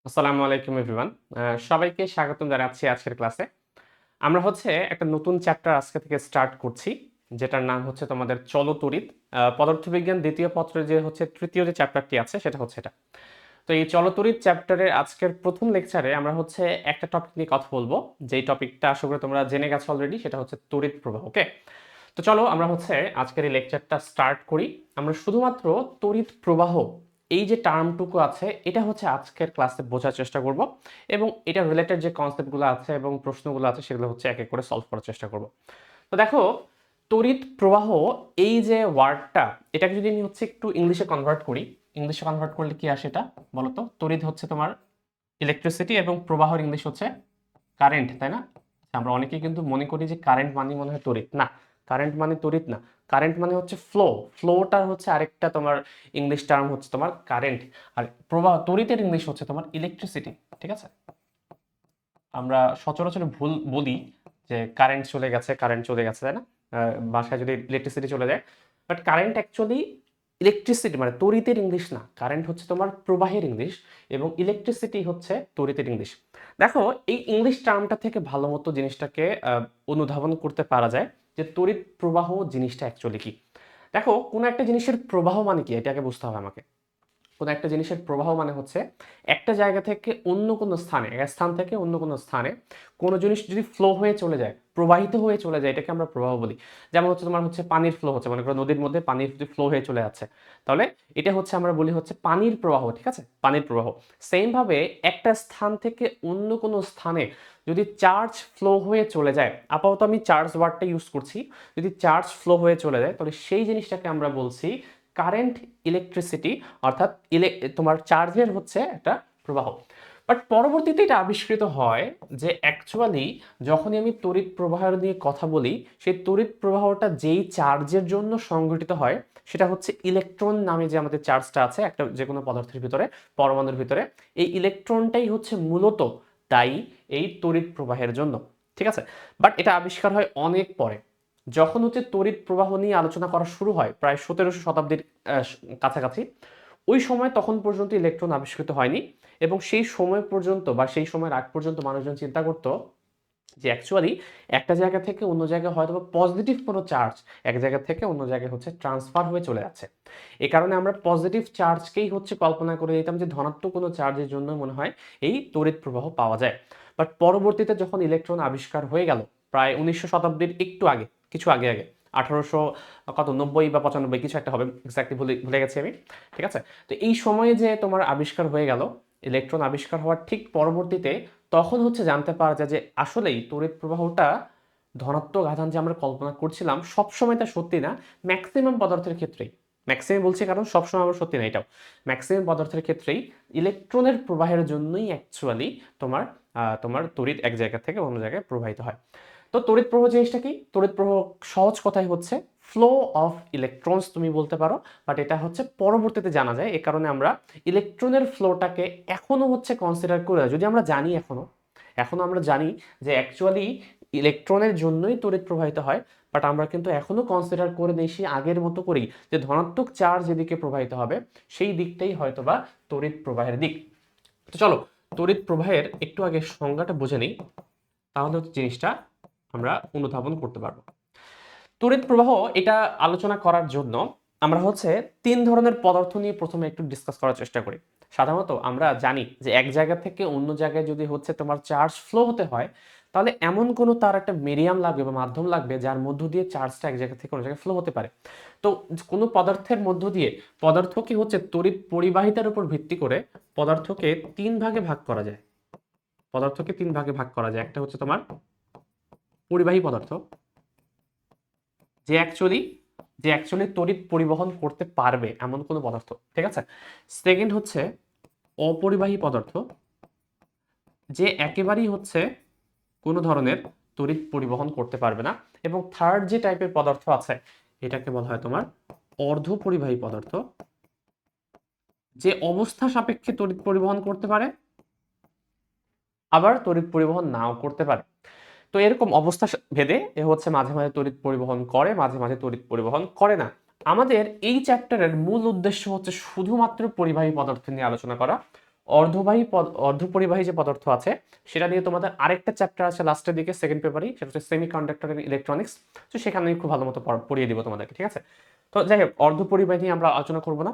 আসসালামু আলাইকুম এভরিওয়ান। সবাইকে স্বাগতম জানাচ্ছি আজকের ক্লাসে। আমরা একটা নতুন চ্যাপ্টার আজকে থেকে স্টার্ট করছি, যেটার নাম হচ্ছে তোমাদের চলতরিৎ। পদার্থবিজ্ঞান ২য় পত্রের যে তৃতীয় যে চ্যাপ্টারটি আছে সেটা হচ্ছে এটা। তো এই চলতরিৎ চ্যাপ্টারের আজকের প্রথম লেকচারে আমরা একটা টপিক নিয়ে কথা বলবো, যেই টপিকটা আশা করি তোমরা জেনে গেছো অলরেডি, সেটা হচ্ছে তড়িৎ প্রবাহ। ওকে, তো চলো আমরা আজকের এই লেকচারটা স্টার্ট করি। আমরা শুধুমাত্র তড়িৎ প্রবাহ এই যে টার্মটুকু আছে এটা আজকের ক্লাসে বোঝার চেষ্টা করব, এবং এটা রিলেটেড যে কনসেপ্টগুলো আছে এবং প্রশ্নগুলো আছে সেগুলো এক এক করে সলভ করার চেষ্টা করব। তো দেখো, তড়িৎ প্রবাহ এই যে ওয়ার্ডটা, এটাকে যদি আমি একটু ইংলিশে কনভার্ট করি, ইংলিশে কনভার্ট করলে কি আসে এটা বলো তো? তড়িৎ হচ্ছে তোমার ইলেকট্রিসিটি এবং প্রবাহর ইংলিশ হচ্ছে কারেন্ট, তাই না? আমরা অনেকেই কিন্তু মনে করি যে কারেন্ট মানে মনে হয় তড়িৎ। না, কারেন্ট মানে তড়িৎ না, কারেন্ট মানে হচ্ছে ফ্লো। ফ্লোটার আরেকটা তোমার ইংলিশ টার্ম হচ্ছে তোমার কারেন্ট। আর প্রবাহ, তড়িতের ইংলিশ হচ্ছে তোমার ইলেকট্রিসিটি। ঠিক আছে, আমরা সচরাচর ভুল বলি যে কারেন্ট চলে গেছে, কারেন্ট চলে গেছে, তাই না? বাসায় যদি ইলেকট্রিসিটি চলে যায়, বাট কারেন্ট অ্যাকচুয়ালি ইলেকট্রিসিটি মানে তড়িতের ইংলিশ না, কারেন্ট হচ্ছে তোমার প্রবাহের ইংলিশ, এবং ইলেকট্রিসিটি হচ্ছে তড়িতের ইংলিশ। দেখো, এই ইংলিশ টার্মটা থেকে ভালো মতো জিনিসটাকে অনুধাবন করতে পারা যায় যে তড়িৎ প্রবাহ জিনিসটা অ্যাকচুয়ালি কি। দেখো, কোনো একটা জিনিসের প্রবাহ মানে কি এটাকে বুঝতে হবে আমাকে। কোনো একটা জিনিসের প্রবাহ মানে হচ্ছে একটা জায়গা থেকে অন্য কোনো স্থানে, এক স্থান থেকে অন্য কোনো স্থানে কোনো জিনিস যদি ফ্লো হয়ে চলে যায়, প্রবাহিত হয়ে চলে যায়, এটাকে আমরা প্রবাহ বলি। যেমন তোমার পানির ফ্লো হচ্ছে, মনে করো নদীর মধ্যে পানির যদি ফ্লো হয়ে চলে যাচ্ছে, তাহলে এটা আমরা বলি পানির প্রবাহ। ঠিক আছে, পানির প্রবাহ। সেম ভাবে একটা স্থান থেকে অন্য কোনো স্থানে যদি চার্জ ফ্লো হয়ে চলে যায়, আপাতত আমি চার্জ ওয়ার্ডটা ইউজ করছি, যদি চার্জ ফ্লো হয়ে চলে যায় তাহলে সেই জিনিসটাকে আমরা বলছি কারেন্ট, ইলেকট্রিসিটি, অর্থাৎ তোমার চার্জের একটা প্রবাহ। বাট পরবর্তীতে এটা আবিষ্কৃত হয় যে অ্যাকচুয়ালি যখনই আমি তড়িৎ প্রবাহ নিয়ে কথা বলি, সেই তড়িৎ প্রবাহটা যেই চার্জের জন্য সংঘটিত হয় সেটা হচ্ছে ইলেকট্রন নামে যে আমাদের চার্জটা আছে একটা যে কোনো পদার্থের ভিতরে, পরমাণুর ভিতরে, এই ইলেকট্রনটাই মূলত দায়ী এই তড়িৎ প্রবাহের জন্য। ঠিক আছে, বাট এটা আবিষ্কার হয় অনেক পরে, যখন তড়িৎ প্রবাহ নিয়ে আলোচনা করা শুরু হয় প্রায় 1700 শতাব্দীর কাছাকাছি। ওই সময় তখন পর্যন্ত ইলেকট্রন আবিষ্কৃত হয়নি, এবং সেই সময় পর্যন্ত বা সেই সময়ের আগ পর্যন্ত মানুষজন চিন্তা করতো যে অ্যাকচুয়ালি একটা জায়গা থেকে অন্য জায়গায় হয়তো পজিটিভ কোনো চার্জ এক জায়গা থেকে অন্য জায়গায় ট্রান্সফার হয়ে চলে যাচ্ছে। এই কারণে আমরা পজিটিভ চার্জকেই কল্পনা করে নিতাম যে ধনাত্মক কোনো চার্জের জন্য মনে হয় এই তড়িৎ প্রবাহ পাওয়া যায়। বাট পরবর্তীতে যখন ইলেকট্রন আবিষ্কার হয়ে গেল প্রায় 1900 শতাব্দীর একটু আগে, কিছু আগে আগে 1800 90 বা 95 কিছু একটা হবে, এক্স্যাক্টলি ভুলে গেছি আমি। ঠিক আছে, তো এই সময়ে যে তোমার আবিষ্কার হয়ে গেল, ইলেকট্রন আবিষ্কার হওয়ার ঠিক পরবর্তীতে তখন জানতে পারা যায় যে আসলেই তড়িৎ প্রবাহটা ধনাত্মক আধান যে আমরা কল্পনা করছিলাম সবসময় তা সত্যি না। ম্যাক্সিমাম পদার্থের ক্ষেত্রেই, ম্যাক্সিমাম বলছি কারণ সবসময় আমার সত্যি না এটাও, ম্যাক্সিমাম পদার্থের ক্ষেত্রেই ইলেকট্রনের প্রবাহের জন্যই অ্যাকচুয়ালি তোমার তোমার তড়িৎ এক জায়গা থেকে অন্য জায়গায় প্রবাহিত হয়। তো তড়িৎ প্রবাহ জিনিসটা কি? তড়িৎ প্রবাহ সহজ কথাই ফ্লো অফ ইলেকট্রনস তুমি বলতে পারো, বাট এটা পরবর্তীতে জানা যায়। এ কারণে আমরা ইলেকট্রনের ফ্লোটাকে এখনো কনসিডার করে, যদি আমরা জানি এখনো এখনো আমরা জানি যে অ্যাকচুয়ালি ইলেকট্রনের জন্যই তড়িৎ প্রবাহিত হয়, বাট আমরা কিন্তু এখনো কনসিডার করে নেই সেই আগের মতো করেই যে ধনাত্মক চার্জ যেদিকে প্রবাহিত হবে সেই দিকটাই হয়তোবা তড়িৎ প্রবাহের দিক। তো চলো, তড়িৎ প্রবাহের একটু আগে সংজ্ঞাটা বুঝে নিই, তাহলে জিনিসটা আমরা অনুধাবন করতে পারবো। তড়িৎ প্রবাহ এটা আলোচনা করার জন্য আমরা তিন ধরনের পদার্থ নিয়ে প্রথমে একটু ডিসকাস করার চেষ্টা করি। সাধারণত আমরা জানি যে এক জায়গা থেকে অন্য জায়গায় যদি তোমার চার্জ ফ্লো হতে হয়, তাহলে এমন কোনো তার একটা মিডিয়াম লাগবে বা মাধ্যম লাগবে যার মধ্য দিয়ে চার্জটা এক জায়গা থেকে অন্য জায়গায় ফ্লো হতে পারে। তো কোনো পদার্থের মধ্য দিয়ে, পদার্থ কি তড়িৎ পরিবাহিতার উপর ভিত্তি করে পদার্থকে তিন ভাগে ভাগ করা যায়। পদার্থকে তিন ভাগে ভাগ করা যায়। একটা তোমার পরিবাহী পদার্থ, যে অ্যাকচুয়ালি তড়িৎ পরিবহন করতে পারবে এমন কোনো পদার্থ। ঠিক আছে, সেকেন্ড অপরিবাহী পদার্থ, যে একেবারেই কোনো ধরনের তড়িৎ পরিবহন করতে পারবে না। এবং থার্ড যে টাইপের পদার্থ আছে এটাকে বলা হয় তোমার অর্ধ পরিবাহী পদার্থ, যে অবস্থা সাপেক্ষে তড়িৎ পরিবহন করতে পারে আবার তড়িৎ পরিবহন নাও করতে পারে। তো এরকম অবস্থা ভেদে মাঝে মাঝে তড়িৎ পরিবহন করে, মাঝে মাঝে তড়িৎ পরিবহন করে না। আমাদের এই চ্যাপ্টারের মূল উদ্দেশ্য শুধুমাত্র পরিবাহী পদার্থ নিয়ে আলোচনা করা। অর্ধপরিবাহী যে পদার্থ আছে সেটা নিয়ে তোমাদের আরেকটা চ্যাপ্টার আছে লাস্টের দিকে সেকেন্ড পেপারই, সেটা হচ্ছে সেমিকন্ডাক্টর এন্ড ইলেকট্রনিক্স। তো সেখানে আমি খুব ভালো মতো পড়িয়ে দিব তোমাদেরকে, ঠিক আছে? তো যাই হোক, অর্ধপরিবাহী নিয়ে আমরা আলোচনা করবো না,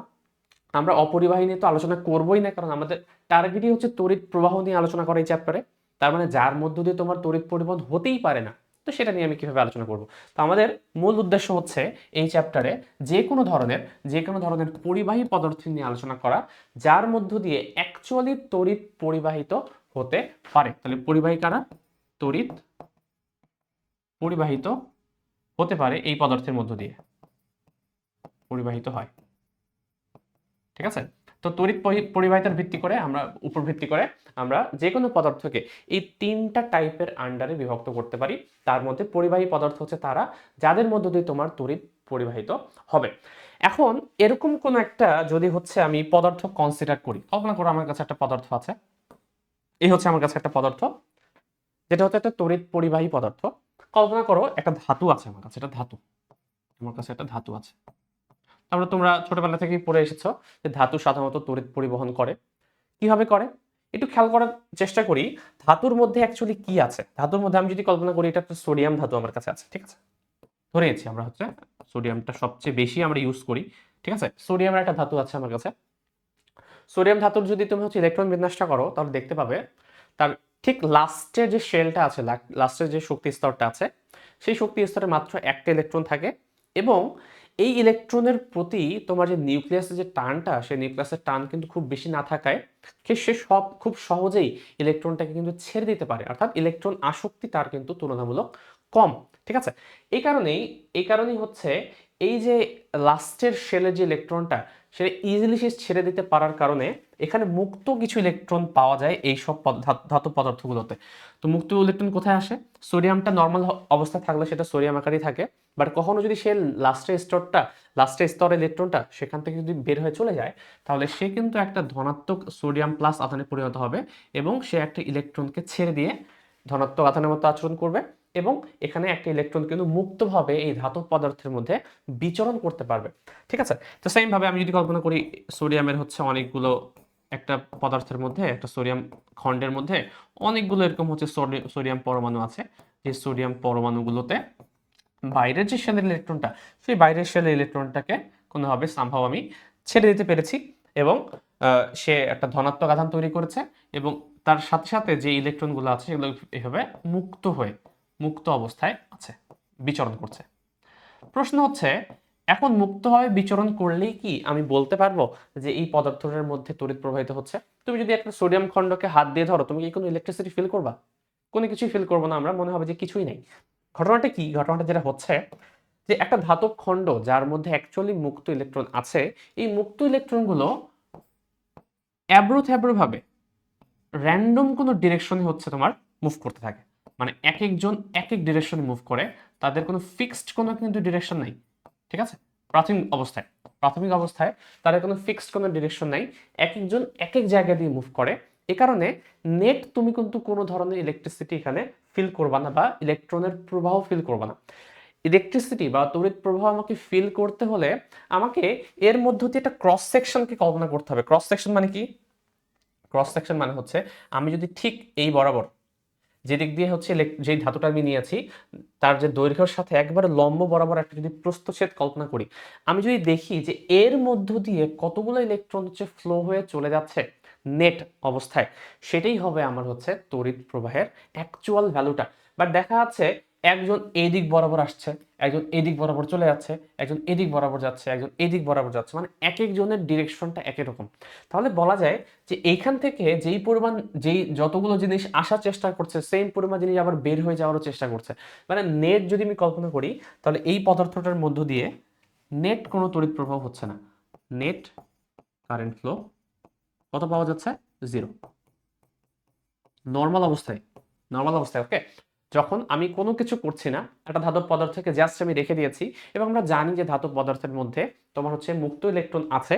আমরা অপরিবাহী নিয়ে তো আলোচনা করবোই না, কারণ আমাদের টার্গেটই হচ্ছে তড়িৎ প্রবাহ নিয়ে আলোচনা করা এই চ্যাপ্টারে। তার মানে যার মধ্য দিয়ে তোমার তড়িৎ পরিবহন হতেই পারে না, তো সেটা নিয়ে আমি কিভাবে আলোচনা করব। তো আমাদের মূল উদ্দেশ্য হচ্ছে এই চ্যাপ্টারে যে কোনো ধরনের পরিবাহী পদার্থ নিয়ে আলোচনা করা, যার মধ্য দিয়ে অ্যাকচুয়ালি তড়িৎ পরিবাহিত হতে পারে। তাহলে পরিবাহী কারা? তড়িৎ পরিবাহিত হতে পারে এই পদার্থের মধ্য দিয়ে পরিবাহিত হয়, ঠিক আছে? তো তড়িৎ পরিবাহিতার ভিত্তি করে আমরা যে কোনো পদার্থকে এই তিনটা টাইপের আন্ডারে বিভক্ত করতে পারি। তার মধ্যে পরিবাহী পদার্থ হচ্ছে তারা যাদের মধ্য দিয়ে তোমার তড়িৎ পরিবাহিত হবে। এখন এরকম কোন একটা যদি হচ্ছে আমি পদার্থ কনসিডার করি, কল্পনা করো আমার কাছে একটা পদার্থ আছে, এই হচ্ছে আমার কাছে একটা পদার্থ যেটা হচ্ছে একটা তড়িৎ পরিবাহী পদার্থ। কল্পনা করো একটা ধাতু আছে আমার কাছে, আমার কাছে একটা ধাতু আছে। তারপরে তোমরা ছোটবেলা থেকেই পড়ে এসেছো যে ধাতু সাধারণত তড়িৎ পরিবহন করে। কিভাবে করে একটু খেয়াল করার চেষ্টা করি। ধাতুর মধ্যে অ্যাকচুয়ালি কি আছে? ধাতুর মধ্যে আমি যদি কল্পনা করি এটা একটা সোডিয়াম ধাতু আমার কাছে আছে, ঠিক আছে? ধরে নিচ্ছি আমরা হচ্ছে সোডিয়ামটা সবচেয়ে বেশি আমরা ইউজ করি, ঠিক আছে? সোডিয়ামের একটা ধাতু আছে আমার কাছে। সোডিয়াম ধাতুর যদি তুমি হচ্ছে ইলেকট্রন বিন্যাসটা করো তাহলে দেখতে পাবে তার ঠিক লাস্টের যে শেলটা আছে, লাস্টের যে শক্তি স্তরটা আছে, সেই শক্তি স্তরে মাত্র একটা ইলেকট্রন থাকে। এবং এই ইলেকট্রনের প্রতি তোমার যে নিউক্লিয়াসের যে টানটা, সেই নিউক্লিয়াসের টান কিন্তু খুব বেশি না থাকায় সে খুব সহজেই ইলেকট্রনটাকে কিন্তু ছেড়ে দিতে পারে, অর্থাৎ ইলেকট্রন আসক্তি তার কিন্তু তুলনামূলক কম, ঠিক আছে? এই কারণেই হচ্ছে এই যে লাস্টের শেলের যে ইলেকট্রনটা, সেটা ইজিলি সে ছেড়ে দিতে পারার কারণে এখানে মুক্ত কিছু ইলেকট্রন পাওয়া যায় এই সব ধাতু পদার্থগুলোতে। তো মুক্ত ইলেকট্রন কোথায় আসে? সোডিয়ামটা নর্মাল অবস্থায় থাকলে সেটা সোডিয়াম আকারেই থাকে, বাট কখনো যদি সে লাস্টের স্তরের ইলেকট্রনটা সেখান থেকে যদি বের হয়ে চলে যায়, তাহলে সে কিন্তু একটা ধনাত্মক সোডিয়াম প্লাস আধানে পরিণত হবে এবং সে একটা ইলেকট্রনকে ছেড়ে দিয়ে ধনাত্মক আধানের মতো আচরণ করবে। এবং এখানে একটা ইলেকট্রন কিন্তু মুক্তভাবে এই ধাতব পদার্থের মধ্যে বিচরণ করতে পারবে, ঠিক আছে? তো সেম ভাবে আমি যদি কল্পনা করি সোডিয়ামের হচ্ছে অনেকগুলো, একটা পদার্থের মধ্যে, একটা সোডিয়াম খণ্ডের মধ্যে অনেকগুলো এরকম হচ্ছে সোডিয়াম পরমাণু আছে, যে সোডিয়াম পরমাণুগুলোতে বাইরের যে শেলের ইলেকট্রনটা, সেই বাইরের শেলের ইলেকট্রনটাকে কোনোভাবে সামহাও আমি ছেড়ে দিতে পেরেছি এবং সে একটা ধনাত্মক আধান তৈরি করেছে এবং তার সাথে সাথে যে ইলেকট্রনগুলো আছে সেগুলো এভাবে মুক্ত অবস্থায় আছে, বিচরণ করছে। প্রশ্ন হচ্ছে, এখন মুক্তভাবে বিচরণ করলেই কি আমি বলতে পারবো যে এই পদার্থটার মধ্যে তড়িৎ প্রবাহিত হচ্ছে? তুমি যদি একটা সোডিয়াম খণ্ডকে হাত দিয়ে ধরো, তুমি কি কোনো ইলেকট্রিসিটি ফিল করবা? কোনো কিছুই ফিল করবো না, আমরা মনে হবে যে কিছুই নাই। ঘটনাটা কি? ঘটনাটা যেটা হচ্ছে যে একটা ধাতব খণ্ড যার মধ্যে অ্যাকচুয়ালি মুক্ত ইলেকট্রন আছে, এই মুক্ত ইলেকট্রনগুলো অ্যাব্রো থ্যাব্রো ভাবে র্যান্ডম কোনো ডিরেকশনে হচ্ছে তোমার মুভ করতে থাকে। মানে এক একজন এক এক ডিরেকশনে মুভ করে, তাদের কোনো ফিক্সড কোনো কিন্তু ডিরেকশন নাই, ঠিক আছে? প্রাথমিক অবস্থায় তাদের কোনো ফিক্সড কোনো ডিরেকশন নাই, এক একজন এক এক জায়গা দিয়ে মুভ করে। এ কারণে নেট তুমি কিন্তু কোনো ধরনের ইলেকট্রিসিটি এখানে ফিল করবা না বা ইলেকট্রনের প্রবাহ ফিল করবা না। ইলেকট্রিসিটি বা তড়িৎ প্রবাহ আমাকে ফিল করতে হলে আমাকে এর মধ্য দিয়ে একটা ক্রস সেকশনকে কল্পনা করতে হবে। ক্রস সেকশন মানে কি? ক্রস সেকশন মানে হচ্ছে আমি যদি ঠিক এই বরাবর যেদিক দিয়ে হচ্ছে যেই ধাতুটা আমি নিয়েছি তার যে দৈর্ঘ্যের সাথে একবারে লম্ব বরাবর একটা যদি প্রস্থচ্ছেদ কল্পনা করি, আমি যদি দেখি যে এর মধ্য দিয়ে কতগুলো ইলেকট্রন হচ্ছে ফ্লো হয়ে চলে যাচ্ছে নেট অবস্থায়, সেটাই হবে আমার হচ্ছে তড়িৎ প্রবাহের অ্যাকচুয়াল ভ্যালুটা। বাট দেখা যাচ্ছে একজন এদিক বরাবর আসছে, একজন এদিক বরাবর চলে যাচ্ছে, একজন এদিক বরাবর যাচ্ছে, একজন এদিক বরাবর যাচ্ছে, মানে এক একজনের ডিরেকশনটা একই রকম। তাহলে বলা যায় যে এইখান থেকে যেই যতগুলো জিনিস আসার চেষ্টা করছে, সেম পরিমাণ জিনিস আবার বের হয়ে যাওয়ারও চেষ্টা করছে। মানে নেট যদি আমি কল্পনা করি, তাহলে এই পদার্থটার মধ্য দিয়ে নেট কোনো তড়িৎ প্রবাহ হচ্ছে না, নেট কারেন্ট ফ্লো কত পাওয়া যাচ্ছে? 0। নর্মাল অবস্থায় ওকে, যখন আমি কোনো কিছু করছি না, একটা ধাতব পদার্থকে জাস্ট আমি রেখে দিয়েছি এবং আমরা জানি যে ধাতব পদার্থের মধ্যে তোমার হচ্ছে মুক্ত ইলেকট্রন আছে,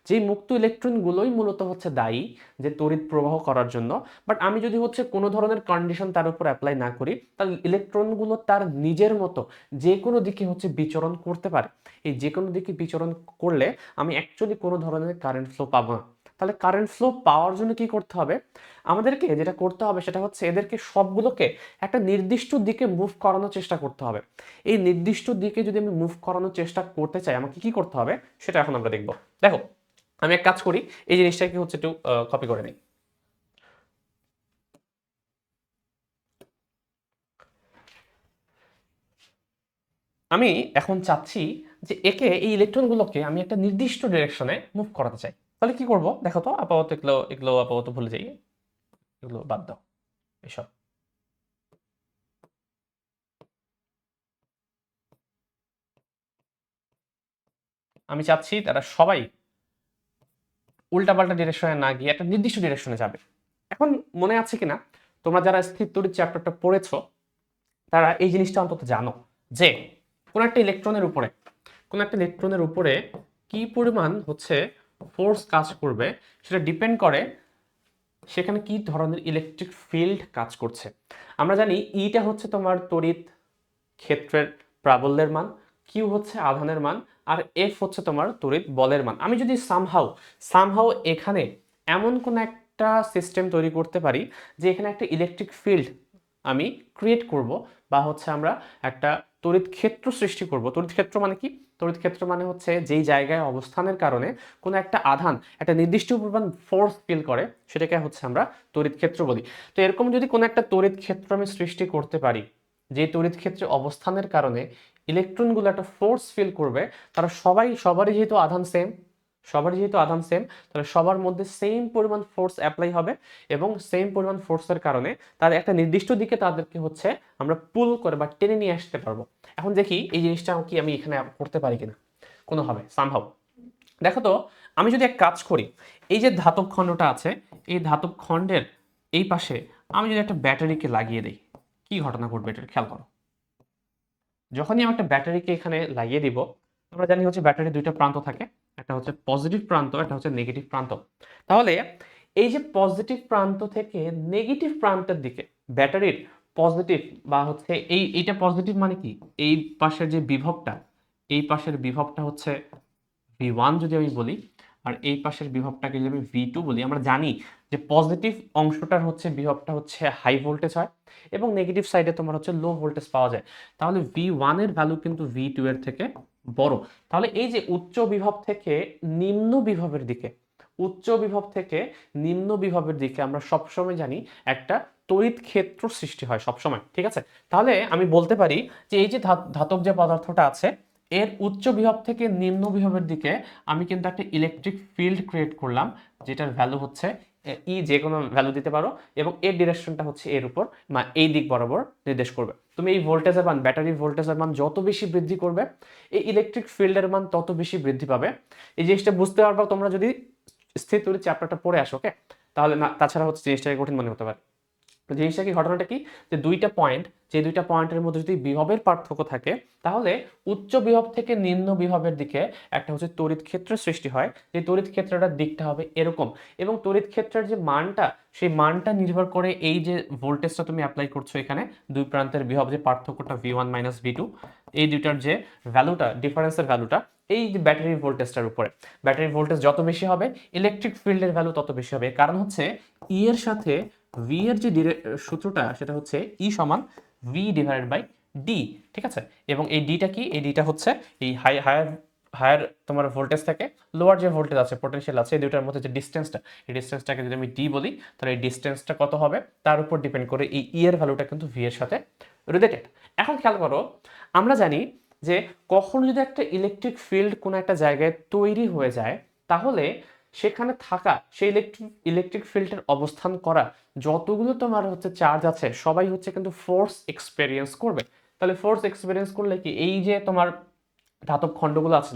যেই মুক্ত ইলেকট্রনগুলোই মূলত হচ্ছে দায়ী যে তড়িৎ প্রবাহ করার জন্য। বাট আমি যদি হচ্ছে কোনো ধরনের কন্ডিশন তার উপর অ্যাপ্লাই না করি, তাহলে ইলেকট্রনগুলো তার নিজের মতো যে কোনো দিকে হচ্ছে বিচরণ করতে পারে। এই যে কোনো দিকে বিচরণ করলে আমি অ্যাকচুয়ালি কোনো ধরনের কারেন্ট ফ্লো পাবো না। তাহলে কারেন্ট ফ্লো পাওয়ার জন্য কি করতে হবে, আমাদেরকে যেটা করতে হবে সেটা হচ্ছে এদেরকে সবগুলোকে একটা নির্দিষ্ট দিকে মুভ করানোর চেষ্টা করতে হবে। এই নির্দিষ্ট দিকে যদি আমি মুভ করানোর চেষ্টা করতে চাই আমাকে কি করতে হবে সেটা এখন আমরা দেখব। দেখো আমি এক কাজ করি, এই জিনিসটাকে হচ্ছে একটু কপি করে নিই। আমি এখন চাচ্ছি যে একে এই ইলেকট্রনগুলোকে আমি একটা নির্দিষ্ট ডিরেকশনে মুভ করাতে চাই। তাহলে কি করব দেখো তো, আপাতত এগুলো এগুলো আপাতত ভুলে যাই, এগুলো বাদ দাও এসব। আমি চাচ্ছি তারা সবাই উল্টাপাল্টা ডিরেকশনে না গিয়ে একটা নির্দিষ্ট ডিরেকশনে যাবে। এখন মনে আছে কিনা তোমরা যারা স্থির তড়িৎ চ্যাপ্টারটা পড়েছো তারা এই জিনিসটা অন্তত জানো যে কোন একটা ইলেকট্রনের উপরে কি পরিমাণ হচ্ছে ফোর্স কাজ করবে সেটা ডিপেন্ড করে সেখানে কি ধরনের ইলেকট্রিক ফিল্ড কাজ করছে। আমরা জানি ইটা হচ্ছে তোমার তড়িৎ ক্ষেত্রের প্রাবল্যের মান, কিউ হচ্ছে আধানের মান, আর এফ হচ্ছে তোমার তড়িৎ বলের মান। আমি যদি সামহাউ এখানে এমন কোন একটা সিস্টেম তৈরি করতে পারি যে এখানে একটা ইলেকট্রিক ফিল্ড আমি ক্রিয়েট করব, বা হচ্ছে আমরা একটা তড়িৎ ক্ষেত্র সৃষ্টি করব। তড়িৎ ক্ষেত্র মানে কি? তড়িৎ ক্ষেত্র মানে হচ্ছে যেই জায়গায় অবস্থানের কারণে কোনো একটা আধান একটা নির্দিষ্ট পরিমাণ ফোর্স ফিল করে সেটাকে হচ্ছে আমরা তড়িৎ ক্ষেত্র বলি। তো এরকম যদি কোনো একটা তড়িৎ ক্ষেত্র আমি সৃষ্টি করতে পারি যে তড়িৎ ক্ষেত্রে অবস্থানের কারণে ইলেকট্রনগুলো একটা ফোর্স ফিল করবে, তারা সবারই যেহেতু আধান সেম তাহলে সবার মধ্যে সেম পরিমাণ ফোর্স অ্যাপ্লাই হবে এবং সেম পরিমাণ ফোর্সের কারণে তাদের একটা নির্দিষ্ট দিকে তাদেরকে হচ্ছে আমরা পুল করে বা টেনে নিয়ে আসতে পারবো। এখন দেখি এই জিনিসটা কি আমি এখানে করতে পারি কিনা কোনোভাবে সামহাউ। দেখো তো আমি যদি এক কাজ করি, এই যে ধাতব খণ্ডটা আছে এই ধাতব খণ্ডের এই পাশে আমি যদি একটা ব্যাটারিকে লাগিয়ে দিই কি ঘটনা ঘটবে এটা খেয়াল করো। যখনই আমি একটা ব্যাটারিকে এখানে লাগিয়ে দিব, আমরা জানি হচ্ছে ব্যাটারির দুইটা প্রান্ত থাকে, একটা হচ্ছে পজিটিভ প্রান্ত, একটা হচ্ছে নেগেটিভ প্রান্ত। তাহলে এই যে পজিটিভ প্রান্ত থেকে নেগেটিভ প্রান্তের দিকে ব্যাটারির পজিটিভ বা হচ্ছে এইটা পজিটিভ মানে কি, এই পাশের যে বিভবটা এই পাশের বিভবটা হচ্ছে V1 যদি আমি বলি, আর এই পাশের বিভবটাকে যদি আমি V2 বলি, আমরা জানি যে পজিটিভ অংশটার হচ্ছে বিভবটা হচ্ছে হাই ভোল্টেজ হয় এবং নেগেটিভ সাইডে তোমার হচ্ছে লো ভোল্টেজ পাওয়া যায়। তাহলে V1 এর ভ্যালু কিন্তু V2 এর থেকে বড়। তাহলে এই যে উচ্চ বিভব থেকে নিম্ন বিভবের দিকে আমরা সবসময় জানি একটা তড়িৎ ক্ষেত্র সৃষ্টি হয় সবসময়, ঠিক আছে? তাহলে আমি বলতে পারি যে এই যে ধাতব যে পদার্থটা আছে এর উচ্চ বিভব থেকে নিম্ন বিভবের দিকে আমি কিন্তু একটা ইলেকট্রিক ফিল্ড ক্রিয়েট করলাম যেটার ভ্যালু হচ্ছে ই, যে কোনো ভ্যালু দিতে পারো, এবং এর ডিরেকশনটা হচ্ছে এর উপর এই দিক বরাবর নির্দেশ করবে। তুমি এই ভোল্টেজের মান, ব্যাটারি ভোল্টেজের মান যত বেশি বৃদ্ধি করবে এই ইলেকট্রিক ফিল্ডের মান তত বেশি বৃদ্ধি পাবে। এই জিনিসটা বুঝতে পারবা তোমরা যদি স্থির তড়িৎ চ্যাপ্টারটা পড়ে আসো, ওকে? তাহলে না, তাছাড়া হচ্ছে জিনিসটাকে কঠিন মনে হতে পারে। তো জিনিসটা কি, ঘটনাটা কি, যে দুইটা পয়েন্টের মধ্যে যদি বিভবের পার্থক্য থাকে তাহলে উচ্চ বিভব থেকে নিম্ন বিভবের দিকে একটা হচ্ছে তড়িৎ ক্ষেত্র সৃষ্টি হয়, যে তড়িৎ ক্ষেত্রটার দিকটা হবে এরকম, এবং তড়িৎ ক্ষেত্রের যে মানটা সেই মানটা নির্ভর করে এই যে ভোল্টেজটা তুমি অ্যাপ্লাই করছো এখানে দুই প্রান্তের বিভব যে পার্থক্যটা V1 মাইনাস V2, এই দুইটার যে ভ্যালুটা, ডিফারেন্সের ভ্যালুটা এই যে ব্যাটারির ভোল্টেজটার উপরে, ব্যাটারির ভোল্টেজ যত বেশি হবে ইলেকট্রিক ফিল্ডের ভ্যালু তত বেশি হবে। কারণ হচ্ছে ই এর সাথে ভি এর যে সূত্রটা সেটা হচ্ছে ই সমান ভি ডিভাইডেড বাই ডি, ঠিক আছে? এবং এই ডিটা কি, এই ডিটা হচ্ছে এই হায়ার তোমার ভোল্টেজ থেকে লোয়ার যে ভোল্টেজ আছে পোটেনশিয়াল আছে এই দুটার মধ্যে যে ডিস্টেন্সটা, এই ডিস্টেন্সটাকে যদি আমি ডি বলি তাহলে এই ডিস্টেন্সটা কত হবে তার উপর ডিপেন্ড করে এই ই এর ভ্যালুটা কিন্তু ভি এর সাথে রিলেটেড। এখন খেয়াল করো, আমরা জানি যে কখনো যদি একটা ইলেকট্রিক ফিল্ড কোনো একটা জায়গায় তৈরি হয়ে যায় তাহলে সেখানে থাকা সেই ইলেকট্রিক ফিল্ডের অবস্থান করা যতগুলো তোমার হচ্ছে চার্জ আছে সবাই হচ্ছে কিন্তু ফোর্স এক্সপেরিয়েন্স করবে। তাহলে ফোর্স এক্সপেরিয়েন্স করলে কি, এই যে তোমার ধাতব খণ্ডগুলো আছে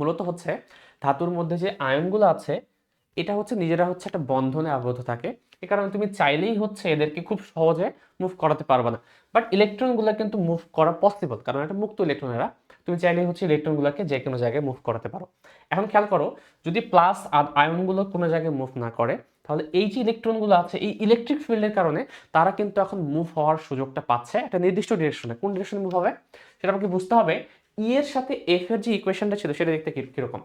মূলত হচ্ছে ধাতুর মধ্যে যে আয়নগুলো আছে এটা হচ্ছে নিজেরা হচ্ছে একটা বন্ধনে আবদ্ধ থাকে, এ কারণে তুমি চাইলেই হচ্ছে এদেরকে খুব সহজে মুভ করাতে পারবে না। বাট ইলেকট্রনগুলো কিন্তু মুভ করা পসিবল, কারণ এটা মুক্ত ইলেকট্রন, এরা তুমি চাইলেই হচ্ছে ইলেকট্রনগুলোকে যে কোনো জায়গায় মুভ করাতে পারো। এখন খেয়াল করো, যদি প্লাস আয়নগুলো কোনো জায়গায় মুভ না করে তাহলে এই যে ইলেকট্রনগুলো আছে এই ইলেকট্রিক ফিল্ডের কারণে তারা কিন্তু এখন মুভ হওয়ার সুযোগটা পাচ্ছে একটা নির্দিষ্ট ডিরেকশনে। কোন ডিরেকশনে মুভ হবে সেটা আমাকে বুঝতে হবে। ই এর সাথে এফ এর যে ইকুয়েশনটা ছিল সেটা দেখতে কিরকম।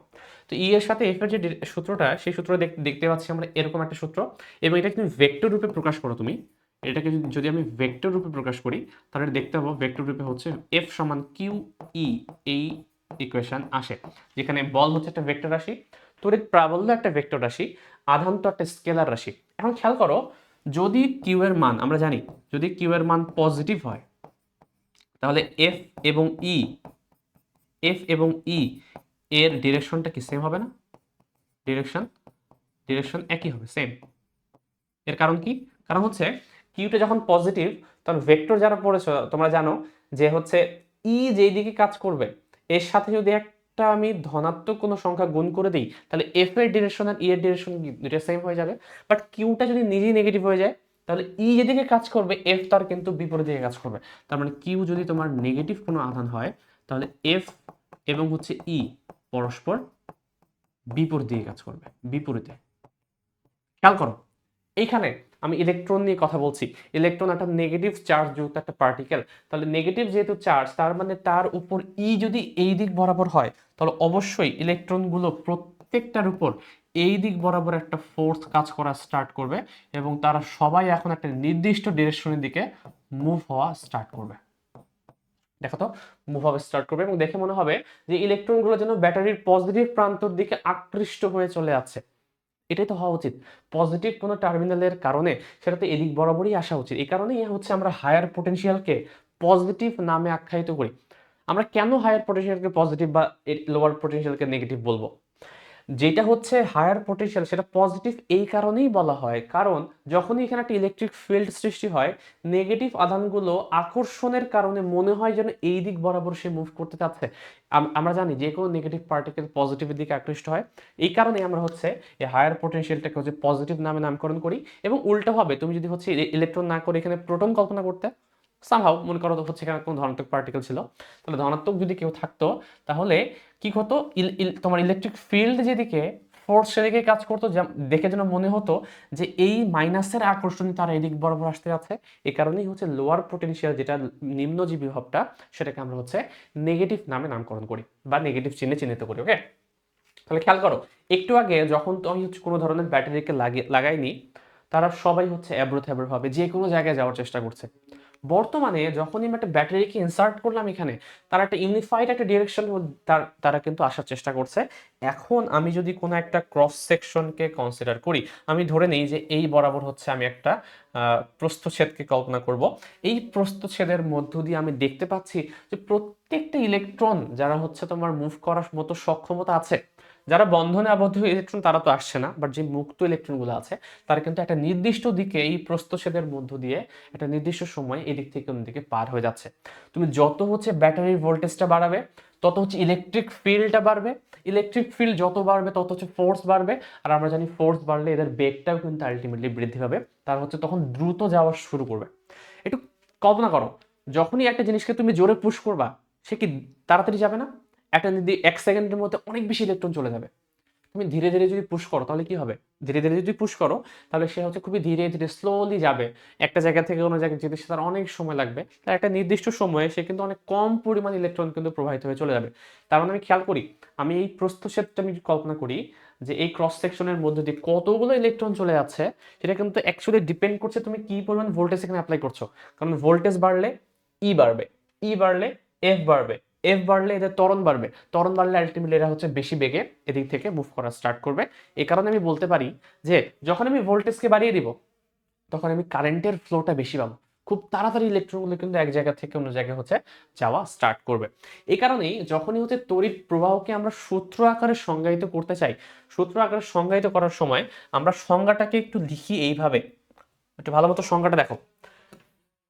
তো ই এর সাথে এফ এর যে সূত্রটা, সেই সূত্র দেখতে পাচ্ছি আমরা এরকম একটা সূত্র, এবং এটা তুমি ভেক্টর রূপে প্রকাশ করো তুমি, এটাকে যদি আমি ভেক্টর রূপে প্রকাশ করি তাহলে দেখতে পাবো ভেক্টর রূপে হচ্ছে এফ সমান কিউ ই, এই ইকুয়েশন আসে, যেখানে বল হচ্ছে একটা ভেক্টর রাশি, তড়িৎ প্রাবল্য একটা ভেক্টর রাশি, আধান তো একটা স্কেলার রাশি। এখন খেয়াল করো, যদি কিউ এর মান আমরা জানি, যদি কিউ এর মান পজিটিভ হয় তাহলে এবং ই এফ এবং ই এর ডিরেকশনটা কি সেম হবে না? ডিরেকশন ডিরেকশন একই হবে, সেম। এর কারণ কি? কারণ হচ্ছে কিউটা যখন পজিটিভ, তখন ভেক্টর যারা পড়েছো তোমরা জানো যে হচ্ছে ই যেই দিকে কাজ করবে এর সাথে যদি একটা আমি ধনাত্মক কোনো সংখ্যা গুণ করে দিই তাহলে এফ এর ডিরেকশন আর ই এর ডিরেকশন দুটো সেম হয়ে যাবে। বাট কিউটা যদি নিজেই নেগেটিভ হয়ে যায় তাহলে ই যেদিকে কাজ করবে এফ তার কিন্তু বিপরীত দিকে কাজ করবে। তার মানে কিউ যদি তোমার নেগেটিভ কোনো আধান হয় তাহলে এফ এবং হচ্ছে ই পরস্পর বিপরীত দিকে কাজ করবে, বিপরীতে। খেয়াল করো, এইখানে আমি ইলেকট্রন নিয়ে কথা বলছি। ইলেকট্রন একটা নেগেটিভ চার্জ যুক্ত একটা পার্টিকেল, তাহলে নেগেটিভ যেহেতু চার্জ, তার মানে তার উপর ই যদি এই দিক বরাবর হয় তাহলে অবশ্যই ইলেকট্রনগুলো প্রত্যেকটার উপর এই দিক বরাবর একটা ফোর্স কাজ করা স্টার্ট করবে, এবং তারা সবাই এখন একটা নির্দিষ্ট ডিরেকশনের দিকে মুভ হওয়া স্টার্ট করবে। দেখো তো, মুভ হওয়া স্টার্ট করবে এবং দেখে মনে হবে যে ইলেকট্রনগুলো যেন ব্যাটারির পজিটিভ প্রান্তর দিকে আকৃষ্ট হয়ে চলে যাচ্ছে। এটাই তো হওয়া উচিত। পজিটিভ কোনো টার্মিনালের কারণে সেটা তো এদিক বরাবরই আসা উচিত। এই কারণেই হচ্ছে আমরা হায়ার পটেনশিয়ালকে পজিটিভ নামে আখ্যায়িত করি। আমরা কেন হায়ার পটেনশিয়ালকে পজিটিভ বা লোয়ার পটেনশিয়ালকে নেগেটিভ বলবো? যেটা হচ্ছে হায়ার পটেনশিয়াল সেটা পজিটিভ এই কারণেই বলা হয়, কারণ যখনই এখানে একটা ইলেকট্রিক ফিল্ড সৃষ্টি হয়, নেগেটিভ আধানগুলো আকর্ষণের কারণে মনে হয় যেন এই দিক বরাবর সে মুভ করতে চাচ্ছে। আমরা জানি যে কোনো নেগেটিভ পার্টিকেল পজিটিভের দিকে আকৃষ্ট হয়। এই কারণে আমরা হচ্ছে এই হায়ার পটেনশিয়ালটাকে হচ্ছে পজিটিভ নামে নামকরণ করি। এবং উল্টোভাবে তুমি যদি হচ্ছে ইলেকট্রন না করে এখানে প্রোটন কল্পনা করতে, সামহাও মনে করো হচ্ছে এখানে কোনো ধনাত্মক পার্টিকেল ছিল, তাহলে ধনাত্মক যদি কেউ থাকতো তাহলে কি হতো, তোমার ইলেকট্রিক ফিল্ড যেদিকে ফোর্স সেদিকে কাজ করতো, দেখে যেন মনে হতো যে এই মাইনাসের আকর্ষণে তারা এদিক বরাবর আসতে যাচ্ছে। এই কারণেই হচ্ছে লোয়ার পোটেনশিয়াল, যেটা নিম্ন যে বিভবটা, সেটাকে আমরা হচ্ছে নেগেটিভ নামে নামকরণ করি বা নেগেটিভ চিহ্নে চিহ্নিত করি। ওকে, তাহলে খেয়াল করো, একটু আগে যখন আমি হচ্ছে কোনো ধরনের ব্যাটারিকে লাগাইনি, তারা সবাই হচ্ছে অ্যাব্রো থ্যাব্রো ভাবে যে কোনো জায়গায় যাওয়ার চেষ্টা করছে। বর্তমানে যখনই আমি একটা ব্যাটারিকে ইনসার্ট করলাম এখানে, তারা একটা ইউনিফাইড একটা ডিরেকশন তারা কিন্তু আসার চেষ্টা করছে। এখন আমি যদি কোনো একটা ক্রস সেকশনকে কনসিডার করি, আমি ধরে নেই যে এই বরাবর হচ্ছে আমি একটা প্রস্থচ্ছেদকে কল্পনা করব। এই প্রস্থচ্ছেদের মধ্য দিয়ে আমি দেখতে পাচ্ছি যে প্রত্যেকটা ইলেকট্রন যারা হচ্ছে তোমার মুভ করার মতো সক্ষমতা আছে, যারা বন্ধনে আবদ্ধ ইলেকট্রন তারা তো আসছে না, বাট যে মুক্ত ইলেকট্রনগুলো আছে তারা কিন্তু একটা নির্দিষ্ট দিকে এই প্রস্থচ্ছেদের মধ্য দিয়ে একটা নির্দিষ্ট সময় এদিক থেকে অন্যদিকে পার হয়ে যাচ্ছে। তুমি যত হচ্ছে ব্যাটারির ভোল্টেজটা বাড়াবে তত হচ্ছে ইলেকট্রিক ফিল্ডটা বাড়বে, ইলেকট্রিক ফিল্ড যত বাড়বে তত হচ্ছে ফোর্স বাড়বে, আর আমরা জানি ফোর্স বাড়লে এদের বেগটাও কিন্তু আলটিমেটলি বৃদ্ধি পাবে, তারা হচ্ছে তখন দ্রুত যাওয়া শুরু করবে। একটু কল্পনা করো, যখনই একটা জিনিসকে তুমি জোরে পুশ করবা সে কি তাড়াতাড়ি যাবে না? একটা এক সেকেন্ডের মধ্যে অনেক বেশি ইলেকট্রন চলে যাবে। তুমি ধীরে ধীরে যদি পুশ করো তাহলে কি হবে? ধীরে ধীরে যদি পুশ করো তাহলে সে হচ্ছে খুবই ধীরে ধীরে স্লোলি যাবে, একটা জায়গা থেকে অন্য জায়গায় যেতে তার অনেক সময় লাগবে, তার একটা নির্দিষ্ট সময়ে সে কিন্তু অনেক কম পরিমাণ ইলেকট্রন কিন্তু প্রবাহিত হয়ে চলে যাবে। তার মানে আমি খেয়াল করি, আমি এই প্রস্থচ্ছেদটা আমি কল্পনা করি যে এই ক্রস সেকশনের মধ্যে দিয়ে কতগুলো ইলেকট্রন চলে যাচ্ছে, সেটা কিন্তু অ্যাকচুয়ালি ডিপেন্ড করছে তুমি কি পরিমাণ ভোল্টেজ এখানে অ্যাপ্লাই করছো। কারণ ভোল্টেজ বাড়লে ই বাড়বে, ই বাড়লে এফ বাড়বে, এফ বাড়লে এদের ত্বরণ বাড়বে, ত্বরণ বাড়লে আলটিমেটলি এরা হচ্ছে বেশি বেগে এদিক থেকে মুভ করা স্টার্ট করবে। এই কারণে আমি বলতে পারি যে যখন আমি ভোল্টেজকে বাড়িয়ে দিব তখন আমি কারেন্টের ফ্লোটা বেশি পাবো, খুব তাড়াতাড়ি ইলেকট্রনগুলো কিন্তু এক জায়গা থেকে অন্য জায়গায় হচ্ছে যাওয়া স্টার্ট করবে। এই কারণেই যখনই হচ্ছে তড়িৎ প্রবাহকে আমরা সূত্র আকারে সংজ্ঞায়িত করতে চাই, সূত্র আকারে সংজ্ঞায়িত করার সময় আমরা সংজ্ঞাটাকে একটু লিখি এইভাবে। একটু ভালো মতো সংজ্ঞাটা দেখো,